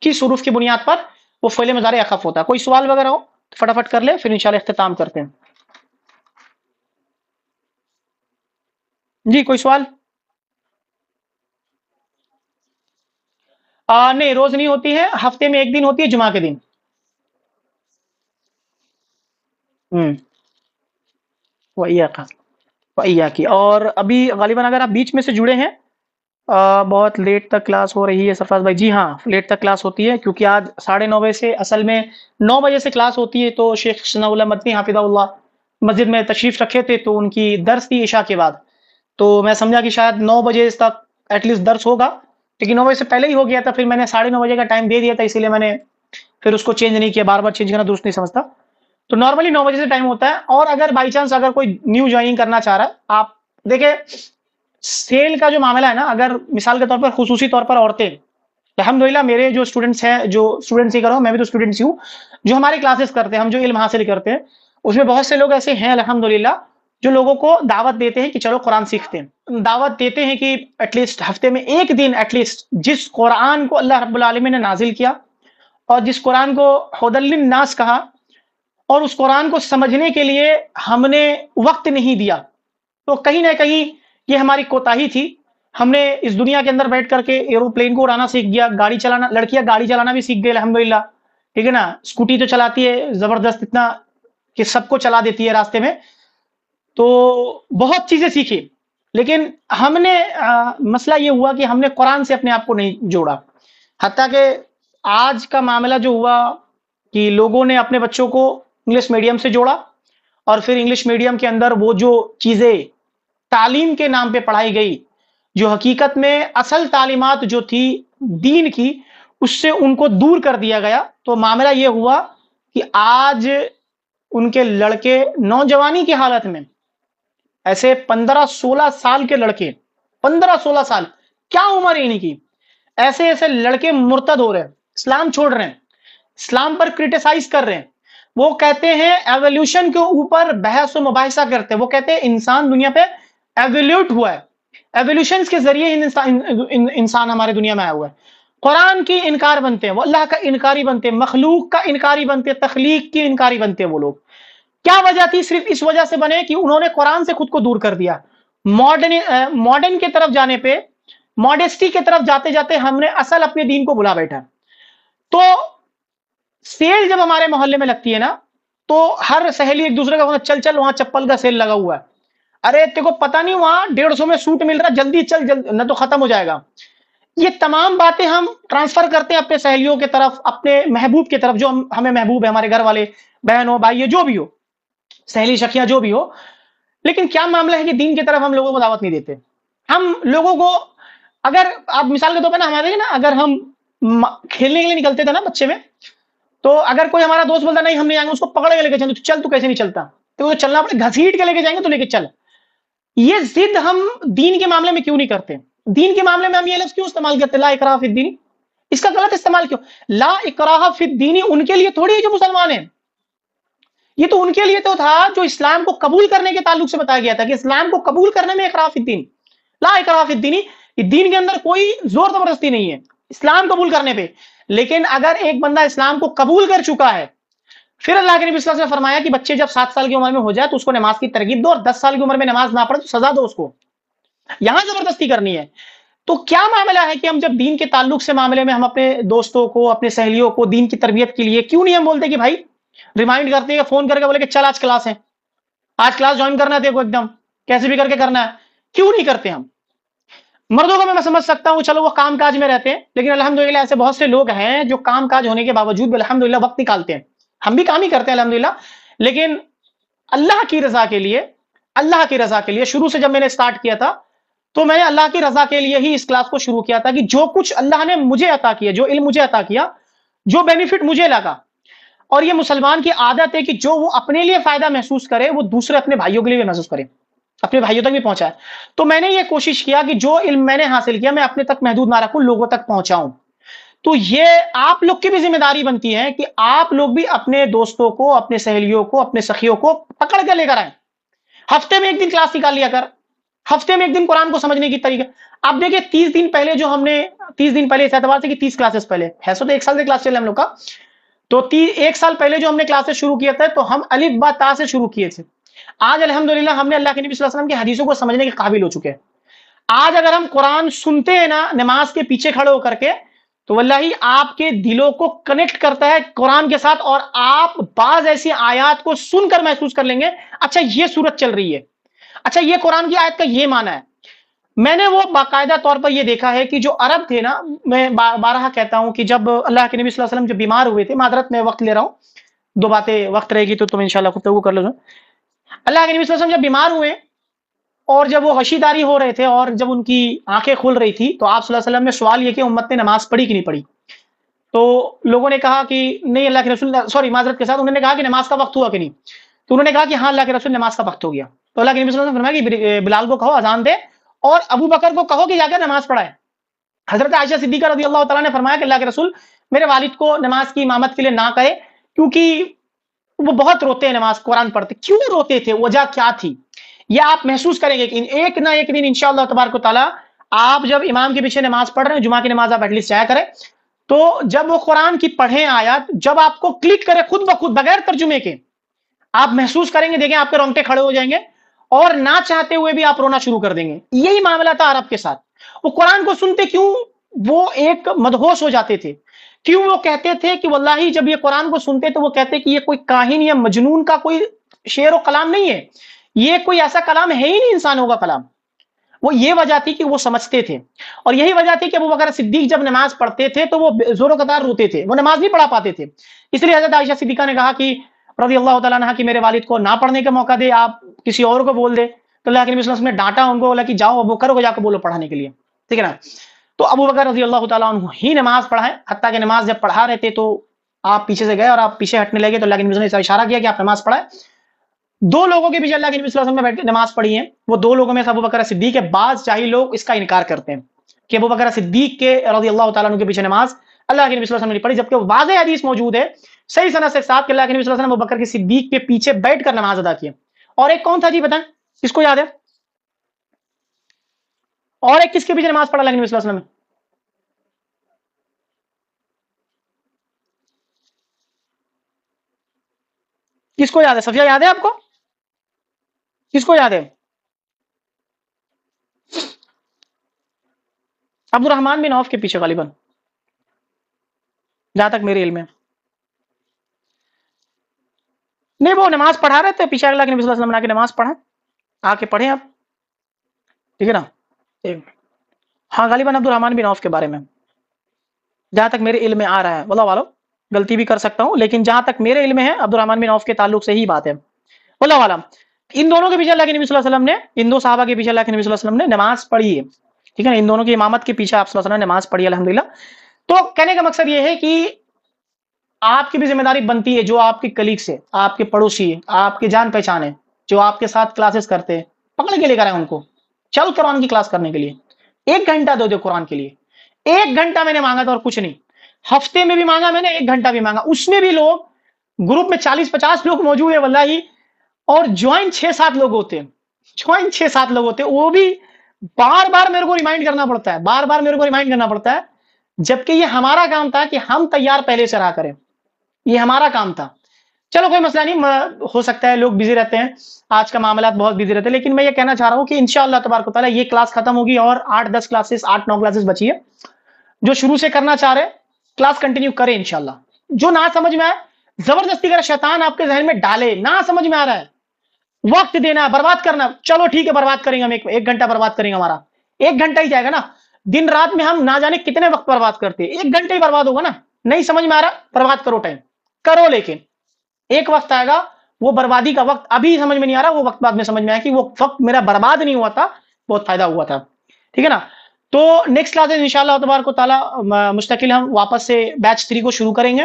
کس حروف کی بنیاد پر وہ فعل مضارع اخف ہوتا ہے۔ کوئی سوال وغیرہ ہو تو فٹافٹ کر لے، پھر انشاءاللہ اختتام کرتے ہیں۔ جی کوئی سوال؟ نہیں، روز نہیں ہوتی ہے، ہفتے میں 1 دن ہوتی ہے، جمعہ کے دن۔ وَإِيَّاكِ، اور ابھی غالباً اگر آپ بیچ میں سے جڑے ہیں، بہت لیٹ تک کلاس ہو رہی ہے سرفراز بھائی، جی ہاں لیٹ تک کلاس ہوتی ہے، کیونکہ آج 9:30 بجے سے، اصل میں 9 بجے سے کلاس ہوتی ہے، تو شیخ ثناء اللہ مدنی حافظہ اللہ مسجد میں تشریف رکھے تھے، تو ان کی درس تھی عشاء کے بعد، تو میں سمجھا کہ شاید 9 بجے تک ایٹ لیسٹ درس ہوگا، لیکن 9 بجے سے پہلے ہی ہو گیا تھا، پھر میں نے 9:30 بجے کا ٹائم دے دیا تھا، اسی لیے میں نے پھر اس کو چینج نہیں کیا، بار بار چینج کرنا درست نہیں سمجھتا، تو نارملی 9 بجے سے ٹائم ہوتا ہے۔ اور اگر بائی چانس اگر کوئی نیو جوائننگ کرنا چاہ رہا ہے، آپ دیکھیں سیل کا جو معاملہ ہے نا، اگر مثال کے طور پر خصوصی طور پر عورتیں، الحمدللہ میرے جو اسٹوڈنٹس ہیں، جو اسٹوڈنٹس ہی کر رہا ہوں، میں بھی تو اسٹوڈنٹس ہی ہوں، جو ہماری کلاسز کرتے ہیں، ہم جو علم حاصل کرتے ہیں، اس میں بہت سے لوگ ایسے ہیں الحمدللہ جو لوگوں کو دعوت دیتے ہیں کہ چلو قرآن سیکھتے ہیں، دعوت دیتے ہیں کہ ایٹ لیسٹ ہفتے میں 1 دن ایٹ لیسٹ جس قرآن کو اللہ رب العالمین نے نازل کیا، اور جس قرآن کو ہدی للناس کہا، اور اس قرآن کو سمجھنے کے لیے ہم نے وقت نہیں دیا، تو کہیں نہ کہیں یہ ہماری کوتاہی تھی۔ ہم نے اس دنیا کے اندر بیٹھ کر کے ایروپلین کو اڑانا سیکھ گیا، گاڑی چلانا، لڑکیاں گاڑی چلانا بھی سیکھ گئی الحمدللہ، ٹھیک ہے نا، اسکوٹی تو چلاتی ہے زبردست اتنا کہ سب کو چلا دیتی ہے راستے میں، تو بہت چیزیں سیکھی، لیکن ہم نے مسئلہ یہ ہوا کہ ہم نے قرآن سے اپنے آپ کو نہیں جوڑا۔ حتیٰ کہ آج کا معاملہ جو ہوا کہ لوگوں نے اپنے بچوں کو انگلش میڈیم سے جوڑا، اور پھر انگلش میڈیم کے اندر وہ جو چیزیں تعلیم کے نام پہ پڑھائی گئی، جو حقیقت میں اصل تعلیمات جو تھی دین کی، اس سے ان کو دور کر دیا گیا، تو معاملہ یہ ہوا کہ آج ان کے لڑکے نوجوانی کی حالت میں، ایسے 15-16 سال کے لڑکے، 15-16 سال، کیا عمر ہے انہیں کی، ایسے ایسے لڑکے مرتد ہو رہے ہیں، اسلام چھوڑ رہے ہیں، اسلام پر کرٹیسائز کر رہے ہیں۔ وہ کہتے ہیں ایولیوشن کے اوپر بحث و مباحثہ کرتے ہیں، وہ کہتے ہیں انسان دنیا پہ ایولیوٹ ہوا ہے، ایولیوشن کے ذریعے انسان ہمارے دنیا میں آیا ہوا ہے۔ قرآن کی انکار بنتے ہیں، وہ اللہ کا انکاری بنتے ہیں، مخلوق کا انکاری بنتے ہیں، تخلیق کی انکاری بنتے ہیں وہ لوگ۔ کیا وجہ تھی؟ صرف اس وجہ سے بنے کہ انہوں نے قرآن سے خود کو دور کر دیا۔ ماڈرن کی طرف جانے پہ، ماڈسٹی کی طرف جاتے جاتے ہم نے اصل اپنے دین کو بھلا بیٹھا۔ تو سیل جب ہمارے محلے میں لگتی ہے نا، تو ہر سہیلی ایک دوسرے کا چل چل وہاں چپل کا سیل لگا ہوا ہے، ارے تیرے کو پتہ نہیں وہاں 150 میں سوٹ مل رہا، جلدی چل نہ تو ختم ہو جائے گا۔ یہ تمام باتیں ہم ٹرانسفر کرتے ہیں اپنے سہیلیوں کی طرف، اپنے محبوب کی طرف، جو ہمیں محبوب ہے، ہمارے گھر والے، بہن ہو، بھائی، جو بھی ہو، سہیلی شخیاں جو بھی ہو، لیکن کیا معاملہ ہے کہ دین کی طرف ہم لوگوں کو دعوت نہیں دیتے۔ ہم لوگوں کو، اگر آپ مثال کے طور پہ نا، ہمارے نا، اگر ہم کھیلنے کے لیے نکلتے تھے نا بچے میں، تو اگر کوئی ہمارا دوست بولتا نہیں ہم نہیں آئیں گے، اس کو پکڑ کے لے کے چل، تو کیسے نہیں چلتا، تو چلنا پڑے، گھسیٹ کے لے کے جائیں گے تو لے کے چل۔ یہ ضد ہم دین کے معاملے میں کیوں نہیں کرتے؟ دین کے معاملے میں ہم یہ لفظ کیوں استعمال کرتے، لا اکراہ فی الدین؟ اس کا غلط استعمال کیوں؟ لا اکراہ فی الدین ان کے لیے تھوڑی ہے جو مسلمان ہیں، یہ تو ان کے لیے تو تھا جو اسلام کو قبول کرنے کے تعلق سے بتایا گیا تھا کہ اسلام کو قبول کرنے میں اکراہ فی الدین، لا اکراہ فی الدین، دین کے اندر کوئی زور زبردستی نہیں ہے اسلام قبول کرنے پہ۔ لیکن اگر ایک بندہ اسلام کو قبول کر چکا ہے، پھر اللہ کے نبی صلی اللہ علیہ وسلم نے فرمایا کہ بچے جب 7 سال کی عمر میں ہو جائے تو اس کو نماز کی ترغیب دو، اور 10 سال کی عمر میں نماز نہ پڑھے تو سزا دو اس کو، یہاں زبردستی کرنی ہے۔ تو کیا معاملہ ہے کہ ہم جب دین کے تعلق سے معاملے میں ہم اپنے دوستوں کو، اپنے سہیلیوں کو دین کی تربیت کے لیے کیوں نہیں ہم بولتے کہ بھائی، ریمائنڈ کرتے ہیں، فون کر کے بولے کہ چل آج کلاس ہے، آج کلاس جوائن کرنا ہے دیکھو، ایک دم کیسے بھی کر کے کرنا ہے، کیوں نہیں کرتے ہم؟ مردوں کو میں سمجھ سکتا ہوں، چلو وہ کام کاج میں رہتے ہیں، لیکن الحمدللہ ایسے بہت سے لوگ ہیں جو کام کاج ہونے کے باوجود بھی الحمدللہ وقت نکالتے ہیں، ہم بھی کام ہی کرتے ہیں الحمدللہ، لیکن اللہ کی رضا کے لیے، اللہ کی رضا کے لیے شروع سے جب میں نے سٹارٹ کیا تھا تو میں نے اللہ کی رضا کے لیے ہی اس کلاس کو شروع کیا تھا کہ جو کچھ اللہ نے مجھے عطا کیا، جو علم مجھے عطا کیا، جو بینیفٹ مجھے لگا، اور یہ مسلمان کی عادت ہے کہ جو وہ اپنے لیے فائدہ محسوس کرے وہ دوسرے اپنے بھائیوں کے لیے بھی محسوس کرے، اپنے بھائیوں تک بھی پہنچائے۔ تو میں نے یہ کوشش کیا کہ جو علم میں نے حاصل کیا میں اپنے تک محدود نہ رکھوں، لوگوں تک پہنچاؤں۔ تو یہ آپ لوگ کی بھی ذمہ داری بنتی ہے کہ آپ لوگ بھی اپنے دوستوں کو، اپنے سہیلیوں کو، اپنے سخیوں کو پکڑ کے لے کر آئیں، ہفتے میں ایک دن کلاس نکال لیا کر، ہفتے میں ایک دن قرآن کو سمجھنے کی طریقہ۔ آپ دیکھیں 30 دن پہلے جو ہم نے، 30 دن پہلے اس اعتبار سے کہ 30 کلاسز پہلے ہے، سو تو 1 سال سے کلاس چلے ہم لوگ کا، تو 1 سال پہلے جو ہم نے کلاسز شروع کیا تھا تو ہم الف با تا سے شروع کیے تھے۔ آج الحمدللہ ہم نے اللہ کے نبی صلی اللہ علیہ وسلم کی حدیثوں کو سمجھنے کے قابل ہو چکے ہیں۔ آج اگر ہم قرآن سنتے ہیں نا نماز کے پیچھے کھڑے ہو کر کے، تو واللہ آپ کے دلوں کو کنیکٹ کرتا ہے قرآن کے ساتھ، اور آپ بعض ایسی آیات کو سن کر محسوس کر لیں گے، اچھا یہ صورت چل رہی ہے، اچھا یہ قرآن کی آیت کا یہ معنی ہے۔ میں نے وہ باقاعدہ طور پر یہ دیکھا ہے کہ جو عرب تھے نا، میں بارہا کہتا ہوں کہ جب اللہ کے نبی صلی اللہ علیہ وسلم جب بیمار ہوئے تھے، معذرت میں وقت لے رہا ہوں، 2 باتیں وقت رہے گی تو تم انشاءاللہ گفتگو کر لو۔ اللہ کے نبی صلی اللہ علیہ وسلم جب بیمار ہوئے اور جب وہ غشیداری ہو رہے تھے اور جب ان کی آنکھیں کھل رہی تھی، تو آپ صلی اللہ علیہ وسلم نے سوال یہ کہ امت نے نماز پڑھی کہ نہیں پڑھی؟ تو لوگوں نے کہا کہ نہیں، اللہ کے رسول، سوری معذرت کے ساتھ، انہوں نے کہا کہ نماز کا وقت ہوا کہ نہیں؟ تو انہوں نے کہا کہ ہاں اللہ کے رسول، نماز کا وقت ہو گیا۔ تو اللہ کے نبی صلی اللہ علیہ وسلم نے فرمایا کہ بلال کو کہو اذان دے، اور ابو بکر کو کہو کہ جا کر نماز پڑھائے۔ حضرت عائشہ صدیقہ رضی اللہ تعالیٰ نے فرمایا کہ اللہ کے رسول میرے والد کو نماز کی امامت کے لیے نہ کہے، کیونکہ وہ بہت روتے ہیں نماز قرآن پڑھتے۔ کیوں روتے تھے؟ وجہ کیا تھی؟ یہ آپ محسوس کریں گے کہ ایک نہ ایک دن انشاءاللہ تبارک و تعالیٰ آپ جب امام کے پیچھے نماز پڑھ رہے ہیں، جمعہ کی نماز آپ ایٹ لیسٹ جایا کریں، تو جب وہ قرآن کی پڑھیں آیات، جب آپ کو کلک کرے خود بخود بغیر ترجمے کے، آپ محسوس کریں گے، دیکھیں آپ کے رونگٹے کھڑے ہو جائیں گے اور نہ چاہتے ہوئے بھی آپ رونا شروع کر دیں گے. یہی معاملہ تھا عرب کے ساتھ. وہ قرآن کو سنتے کیوں وہ ایک مدہوش ہو جاتے تھے، کیوں وہ کہتے تھے کہ واللہ جب یہ قرآن کو سنتے تو وہ کہتے کہ یہ کوئی کاہن یا مجنون کا کوئی شعر و کلام نہیں ہے، یہ کوئی ایسا کلام ہے ہی نہیں انسانوں کا کلام. وہ یہ وجہ تھی کہ وہ سمجھتے تھے، اور یہی وجہ تھی کہ ابو بکر صدیق جب نماز پڑھتے تھے تو وہ زور و قطار روتے تھے، وہ نماز نہیں پڑھا پاتے تھے. اس لیے حضرت عائشہ صدیقہ نے کہا کہ رضی اللہ تعالیٰ عنہ کہ میرے والد کو نہ پڑھنے کا موقع دے، آپ کسی اور کو بول دے. تو اللہ کے نبی صلی اللہ علیہ وسلم نے ڈانٹا ان کو، بولا کہ جاؤ ابو بکر کو جا کے بولو پڑھانے کے لیے، ٹھیک ہے نا. تو ابو بکر رضی اللہ تعالیٰ عنہ ہی نماز پڑھائے، حتیٰ کہ نماز جب پڑھا رہے تھے تو آپ پیچھے سے گئے اور آپ پیچھے ہٹنے لگے تو اللہ کے نبی صلی اللہ علیہ وسلم نے اشارہ کیا کہ آپ نماز پڑھائے. دو لوگوں کے پیچھے اللہ کے نبی صلی اللہ علیہ وسلم نے بیٹھ کے نماز پڑھی ہے، وہ دو لوگوں میں سے ابو بکر صدیق ہے. بعض جاہل لوگ اس کا انکار کرتے ہیں کہ ابو بکر صدیق کے رضی اللہ تعالیٰ عنہ کے پیچھے نماز اللہ کے نبی صلی اللہ علیہ وسلم نے پڑھی، جبکہ واضح حدیث موجود ہے صحیح سند سے ساتھ کہ اللہ کے نبی صلی اللہ علیہ وسلم ابو بکر کے صدیق کے پیچھے بیٹھ کر نماز ادا کی. اور ایک کون تھا جی بتائیں، کس کو یاد ہے؟ اور ایک کس کے پیچھے نماز پڑھا اللہ کے نبی صلی اللہ علیہ وسلم؟ کس کو یاد ہے؟ صفیہ یاد ہے آپ کو؟ کس کو یاد ہے؟ عبد الرحمن بن عوف کے پیچھے غالباً، جہاں تک میرے علم ہے. نہیں، وہ نماز پڑھا رہے تھے پیچھے، اللہ کے نبی صلی اللہ علیہ وسلم نے آ کے نماز پڑھا، آ کے پڑھیں آپ، ٹھیک ہے نا. ہاں غالباً عبد الرحمن بن عوف کے بارے میں جہاں تک میرے علم میں آ رہا ہے، واللہ عالم غلطی بھی کر سکتا ہوں، لیکن جہاں تک میرے علم میں ہے عبد الرحمن بن عوف کے تعلق سے ہی بات ہے، واللہ عالم. ان دونوں کے پیچھے اللہ کے نبی صلی اللہ علیہ وسلم نے، ان دو صحابہ کے پیچھے اللہ کے نبی صلی اللہ علیہ وسلم نے نماز پڑھی ہے، ٹھیک ہے نا. ان دونوں کی امامت کے پیچھے آپ صلی اللہ علیہ وسلم نے نماز پڑھی الحمدللہ. تو کہنے کا مقصد یہ ہے کہ آپ کی بھی ذمہ داری بنتی ہے، جو آپ کے کلیگ سے، آپ کے پڑوسی، آپ کے جان پہچان ہے، جو آپ کے ساتھ کلاسز کرتے ہیں، پکڑ کے لے کر آئے ان کو، چل قرآن کی کلاس کرنے کے لیے 1 گھنٹہ دو قرآن کے لیے. 1 گھنٹہ میں نے مانگا تھا اور کچھ نہیں، ہفتے میں بھی مانگا میں نے، 1 گھنٹہ بھی مانگا، اس میں بھی لوگ گروپ میں 40-50 لوگ موجود ہیں واللہ، اور جوائن 6-7 لوگ ہوتے ہیں، جوائن 6-7 لوگ ہوتے ہیں، وہ بھی بار بار میرے کو ریمائنڈ کرنا پڑتا ہے، بار بار میرے کو ریمائنڈ کرنا پڑتا ہے، جبکہ یہ ہمارا کام تھا کہ ہم تیار پہلے سے رہا کریں، یہ ہمارا کام تھا. چلو کوئی مسئلہ نہیں، ہو سکتا ہے لوگ بزی رہتے ہیں، آج کا معاملات بہت بزی رہتے ہیں، لیکن میں یہ کہنا چاہ رہا ہوں کہ انشاءاللہ تبارک و تعالیٰ یہ کلاس ختم ہوگی اور 8-10 کلاسز، 8-9 کلاسز بچی ہے. جو شروع سے کرنا چاہ رہے کلاس کنٹینیو کریں انشاءاللہ. جو نہ سمجھ میں آئے زبردستی کر شیطان آپ کے ذہن میں ڈالے، نہ سمجھ میں آ رہا ہے، وقت دینا ہے، برباد کرنا، چلو ٹھیک ہے برباد کریں گے، ہم 1 گھنٹہ برباد کریں گے، ہمارا 1 گھنٹہ ہی جائے گا نا. دن رات میں ہم نہ جانے کتنے وقت برباد کرتے ہیں، 1 گھنٹہ ہی برباد ہوگا نا. نہیں سمجھ میں آ رہا، برباد کرو، ٹائم کرو، لیکن ایک وقت آئے گا وہ بربادی کا وقت ابھی سمجھ میں نہیں آ رہا، وہ وقت بعد میں سمجھ میں آیا کہ وہ وقت میرا برباد نہیں ہوا تھا، بہت فائدہ ہوا تھا، ٹھیک ہے نا. تو نیکسٹ کلاس انشاءاللہ تبارک و تعالیٰ مستقل ہم واپس سے بیچ 3 کو شروع کریں گے،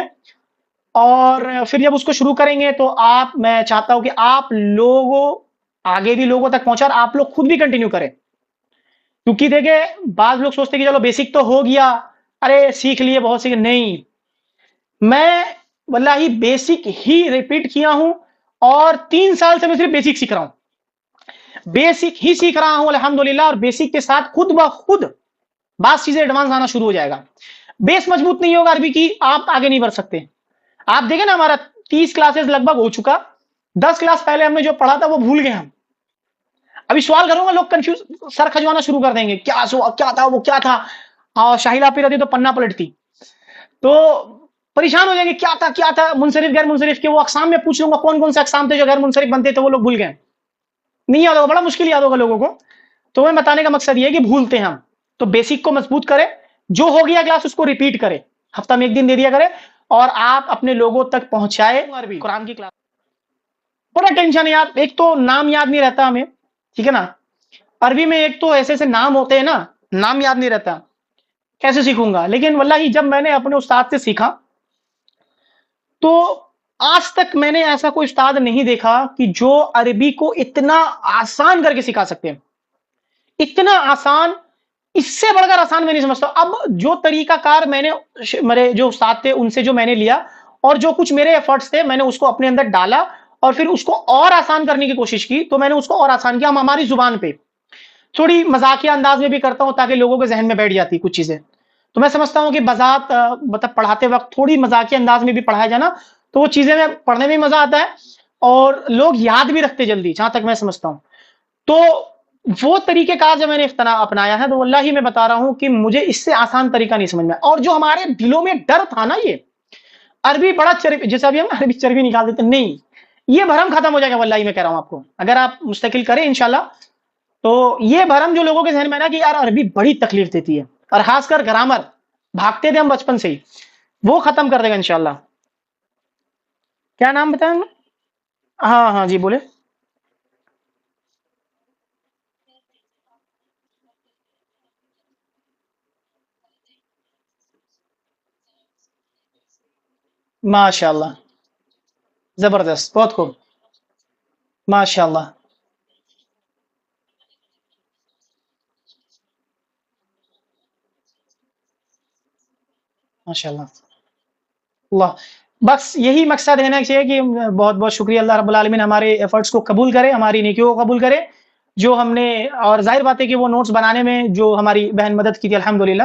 اور پھر جب اس کو شروع کریں گے تو میں چاہتا ہوں کہ آپ لوگوں آگے بھی لوگوں تک پہنچا، اور آپ لوگ خود بھی کنٹینیو کریں. کیونکہ دیکھیں بعض لوگ سوچتے کہ چلو بیسک تو ہو گیا، ارے سیکھ لیے بہت سیکھ، نہیں، میں واللہ بیسک ہی ریپیٹ کیا ہوں، اور 3 سال سے میں صرف بیسک سیکھ رہا ہوں، بیسک ہی سیکھ رہا ہوں الحمدللہ. اور بیسک کے ساتھ خود بخود بعض چیزیں ایڈوانس آنا شروع ہو جائے گا. بیس مضبوط نہیں ہوگا عربی کی، آپ آگے نہیں بڑھ سکتے. آپ دیکھیں نا ہمارا 30 کلاسز لگ بھگ ہو چکا، 10 کلاس پہلے ہم نے جو پڑھا تھا وہ بھول گئے ہم. ابھی سوال کروں گا لوگ کنفیوز، سر کھجوانا شروع کر دیں گے، کیا تھا وہ کیا تھا. اور شاہدہ پہ رہتی تو پنا پلٹتی، تو پریشان ہو جائیں گے، کیا تھا منصرف غیر منصرف کے وہ اقسام میں پوچھ لوں گا، کون کون سے اقسام تھے جو غیر منصرف بنتے تھے، وہ لوگ بھول گئے، نہیں یاد ہوگا، بڑا مشکل یاد ہوگا لوگوں کو. تو میں بتانے کا مقصد یہ ہے کہ بھولتے ہیں ہم، تو بیسک کو مضبوط کرے، جو ہو گیا کلاس اس کو ریپیٹ کرے، ہفتہ میں 1 دن دے دیا کرے، اور آپ اپنے لوگوں تک پہنچائے قرآن کی کلاس. بڑا ٹینشن ہے یار، ایک تو نام یاد نہیں رہتا ہمیں، ٹھیک ہے نا. عربی میں ایک تو ایسے نام ہوتے ہیں نا، نام یاد نہیں رہتا، کیسے سیکھوں گا. لیکن واللہ جب میں نے اپنے استاد سے سیکھا تو آج تک میں نے ایسا کوئی استاد نہیں دیکھا کہ جو عربی کو اتنا آسان کر کے سکھا سکتے ہیں، اتنا آسان، اس سے بڑھ کر آسان میں نہیں سمجھتا. اب جو طریقہ کار میں نے میرے جو استاد تھے ان سے جو میں نے لیا، اور جو کچھ میرے ایفرٹس تھے میں نے اس کو اپنے اندر ڈالا، اور پھر اس کو اور آسان کرنے کی کوشش کی. تو میں نے اس کو اور آسان کیا، ہم ہماری زبان پہ تھوڑی مذاقیہ انداز میں بھی کرتا ہوں تاکہ لوگوں کے ذہن میں بیٹھ جاتی کچھ چیزیں. تو میں سمجھتا ہوں کہ بذات مطلب پڑھاتے وقت تھوڑی مذاقیہ انداز میں بھی پڑھایا جانا تو وہ چیزیں میں پڑھنے میں مزہ آتا ہے، اور لوگ یاد بھی رکھتے جلدی، جہاں تک میں سمجھتا ہوں. تو وہ طریقہ کار جب میں نے اپنایا ہے تو واللہ ہی میں بتا رہا ہوں کہ مجھے اس سے آسان طریقہ نہیں سمجھ میں آیا. اور جو ہمارے دلوں میں ڈر تھا نا، یہ عربی بڑا چربی، جیسا بھی ہم عربی چربی نکال دیتے، نہیں، یہ بھرم ختم ہو جائے گا. واللہ ہی میں کہہ رہا ہوں آپ کو، اگر آپ مستقل کریں انشاءاللہ، تو یہ بھرم جو لوگوں کے ذہن میں نا کہ یار عربی بڑی تکلیف دیتی ہے، اور خاص کر گرامر بھاگتے تھے ہم بچپن سے ہی، وہ ختم کر دے گا انشاءاللہ. کیا نام بتائیں؟ ہاں ہاں جی بولے. ماشاء اللہ، زبردست، بہت خوب، ماشاء اللہ، ماشاء اللہ. اللہ، بس یہی مقصد ہے نا کہ بہت بہت شکریہ، اللہ رب العالمین ہمارے ایفرٹس کو قبول کرے، ہماری نیکیوں کو قبول کرے جو ہم نے. اور ظاہر بات ہے کہ وہ نوٹس بنانے میں جو ہماری بہن مدد کی تھی الحمدللہ،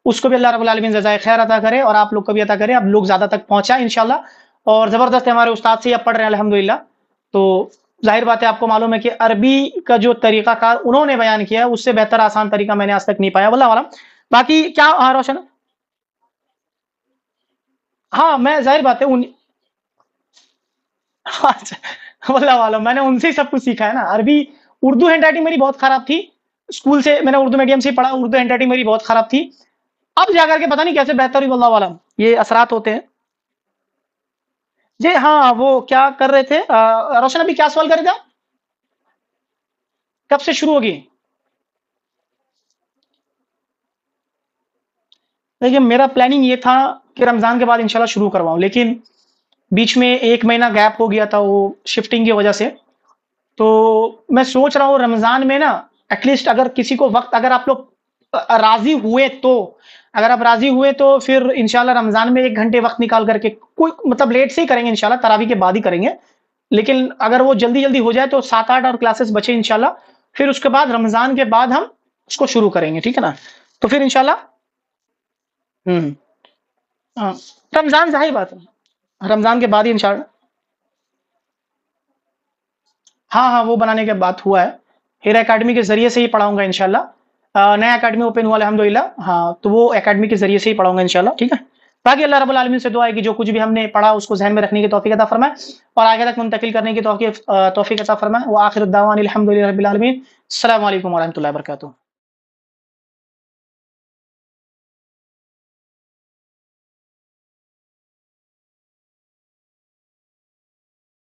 اس کو بھی اللہ رب العالمین جزائے خیر عطا کرے، اور آپ لوگ کو بھی عطا کرے، اب لوگ زیادہ تک پہنچائیں انشاءاللہ. اور زبردست ہے، ہمارے استاد سے ہی اب پڑھ رہے ہیں الحمدللہ. تو ظاہر بات ہے آپ کو معلوم ہے کہ عربی کا جو طریقہ کار انہوں نے بیان کیا ہے، اس سے بہتر آسان طریقہ میں نے آج تک نہیں پایا، واللہ عالم. باقی کیا، ہاں روشن، ہاں میں ظاہر بات ہے واللہ عالم، میں نے ان سے ہی سب کچھ سیکھا ہے نا. عربی اردو ہینڈ رائٹنگ میری بہت خراب تھی، اسکول سے میں نے اردو میڈیم سے پڑھا، اردو ہینڈ رائٹنگ میری بہت خراب تھی. اب جا کر کے پتہ نہیں کیسے بہتر ہوئی، واللہ عالم، یہ اثرات ہوتے ہیں. جی ہاں، وہ کیا کر رہے تھے روشن، ابھی کیا سوال کر رہے تھے آپ؟ کب سے شروع ہوگی؟ دیکھیے میرا پلاننگ یہ تھا کہ رمضان کے بعد انشاءاللہ شروع کرواؤں، لیکن بیچ میں ایک مہینہ گیپ ہو گیا تھا وہ شفٹنگ کی وجہ سے. تو میں سوچ رہا ہوں رمضان میں نا، ایٹ لیسٹ اگر کسی کو وقت، اگر آپ لوگ راضی ہوئے تو، اگر آپ راضی ہوئے تو پھر انشاءاللہ رمضان میں 1 گھنٹے وقت نکال کر کے، کوئی مطلب لیٹ سے ہی کریں گے انشاءاللہ، تراویح کے بعد ہی کریں گے. لیکن اگر وہ جلدی جلدی ہو جائے تو 7 8 اور کلاسز بچے انشاءاللہ، پھر اس کے بعد رمضان کے بعد ہم اس کو شروع کریں گے، ٹھیک ہے نا؟ تو پھر انشاءاللہ. ہوں. ہاں، رمضان ظاہر بات ہے، رمضان کے بعد ہی انشاءاللہ. ہاں ہاں، وہ بنانے کے بعد ہوا ہے، ہیرا اکیڈمی کے ذریعے سے ہی پڑھاؤں گا انشاءاللہ. نیا اکیڈمی اوپن ہوا الحمدللہ، ہاں، تو وہ اکیڈمی کے ذریعے سے ہی پڑھاؤں گا انشاءاللہ، ٹھیک ہے. باقی اللہ رب العالمین سے دعا ہے کہ جو کچھ بھی ہم نے پڑھا اس کو ذہن میں رکھنے کی توفیق عطا فرمائے، اور آگے تک منتقل کرنے کی توفیق عطا فرمائے. وآخر الدعوان الحمدللہ رب العالمین. السلام علیکم ورحمۃ اللہ وبرکاتہ.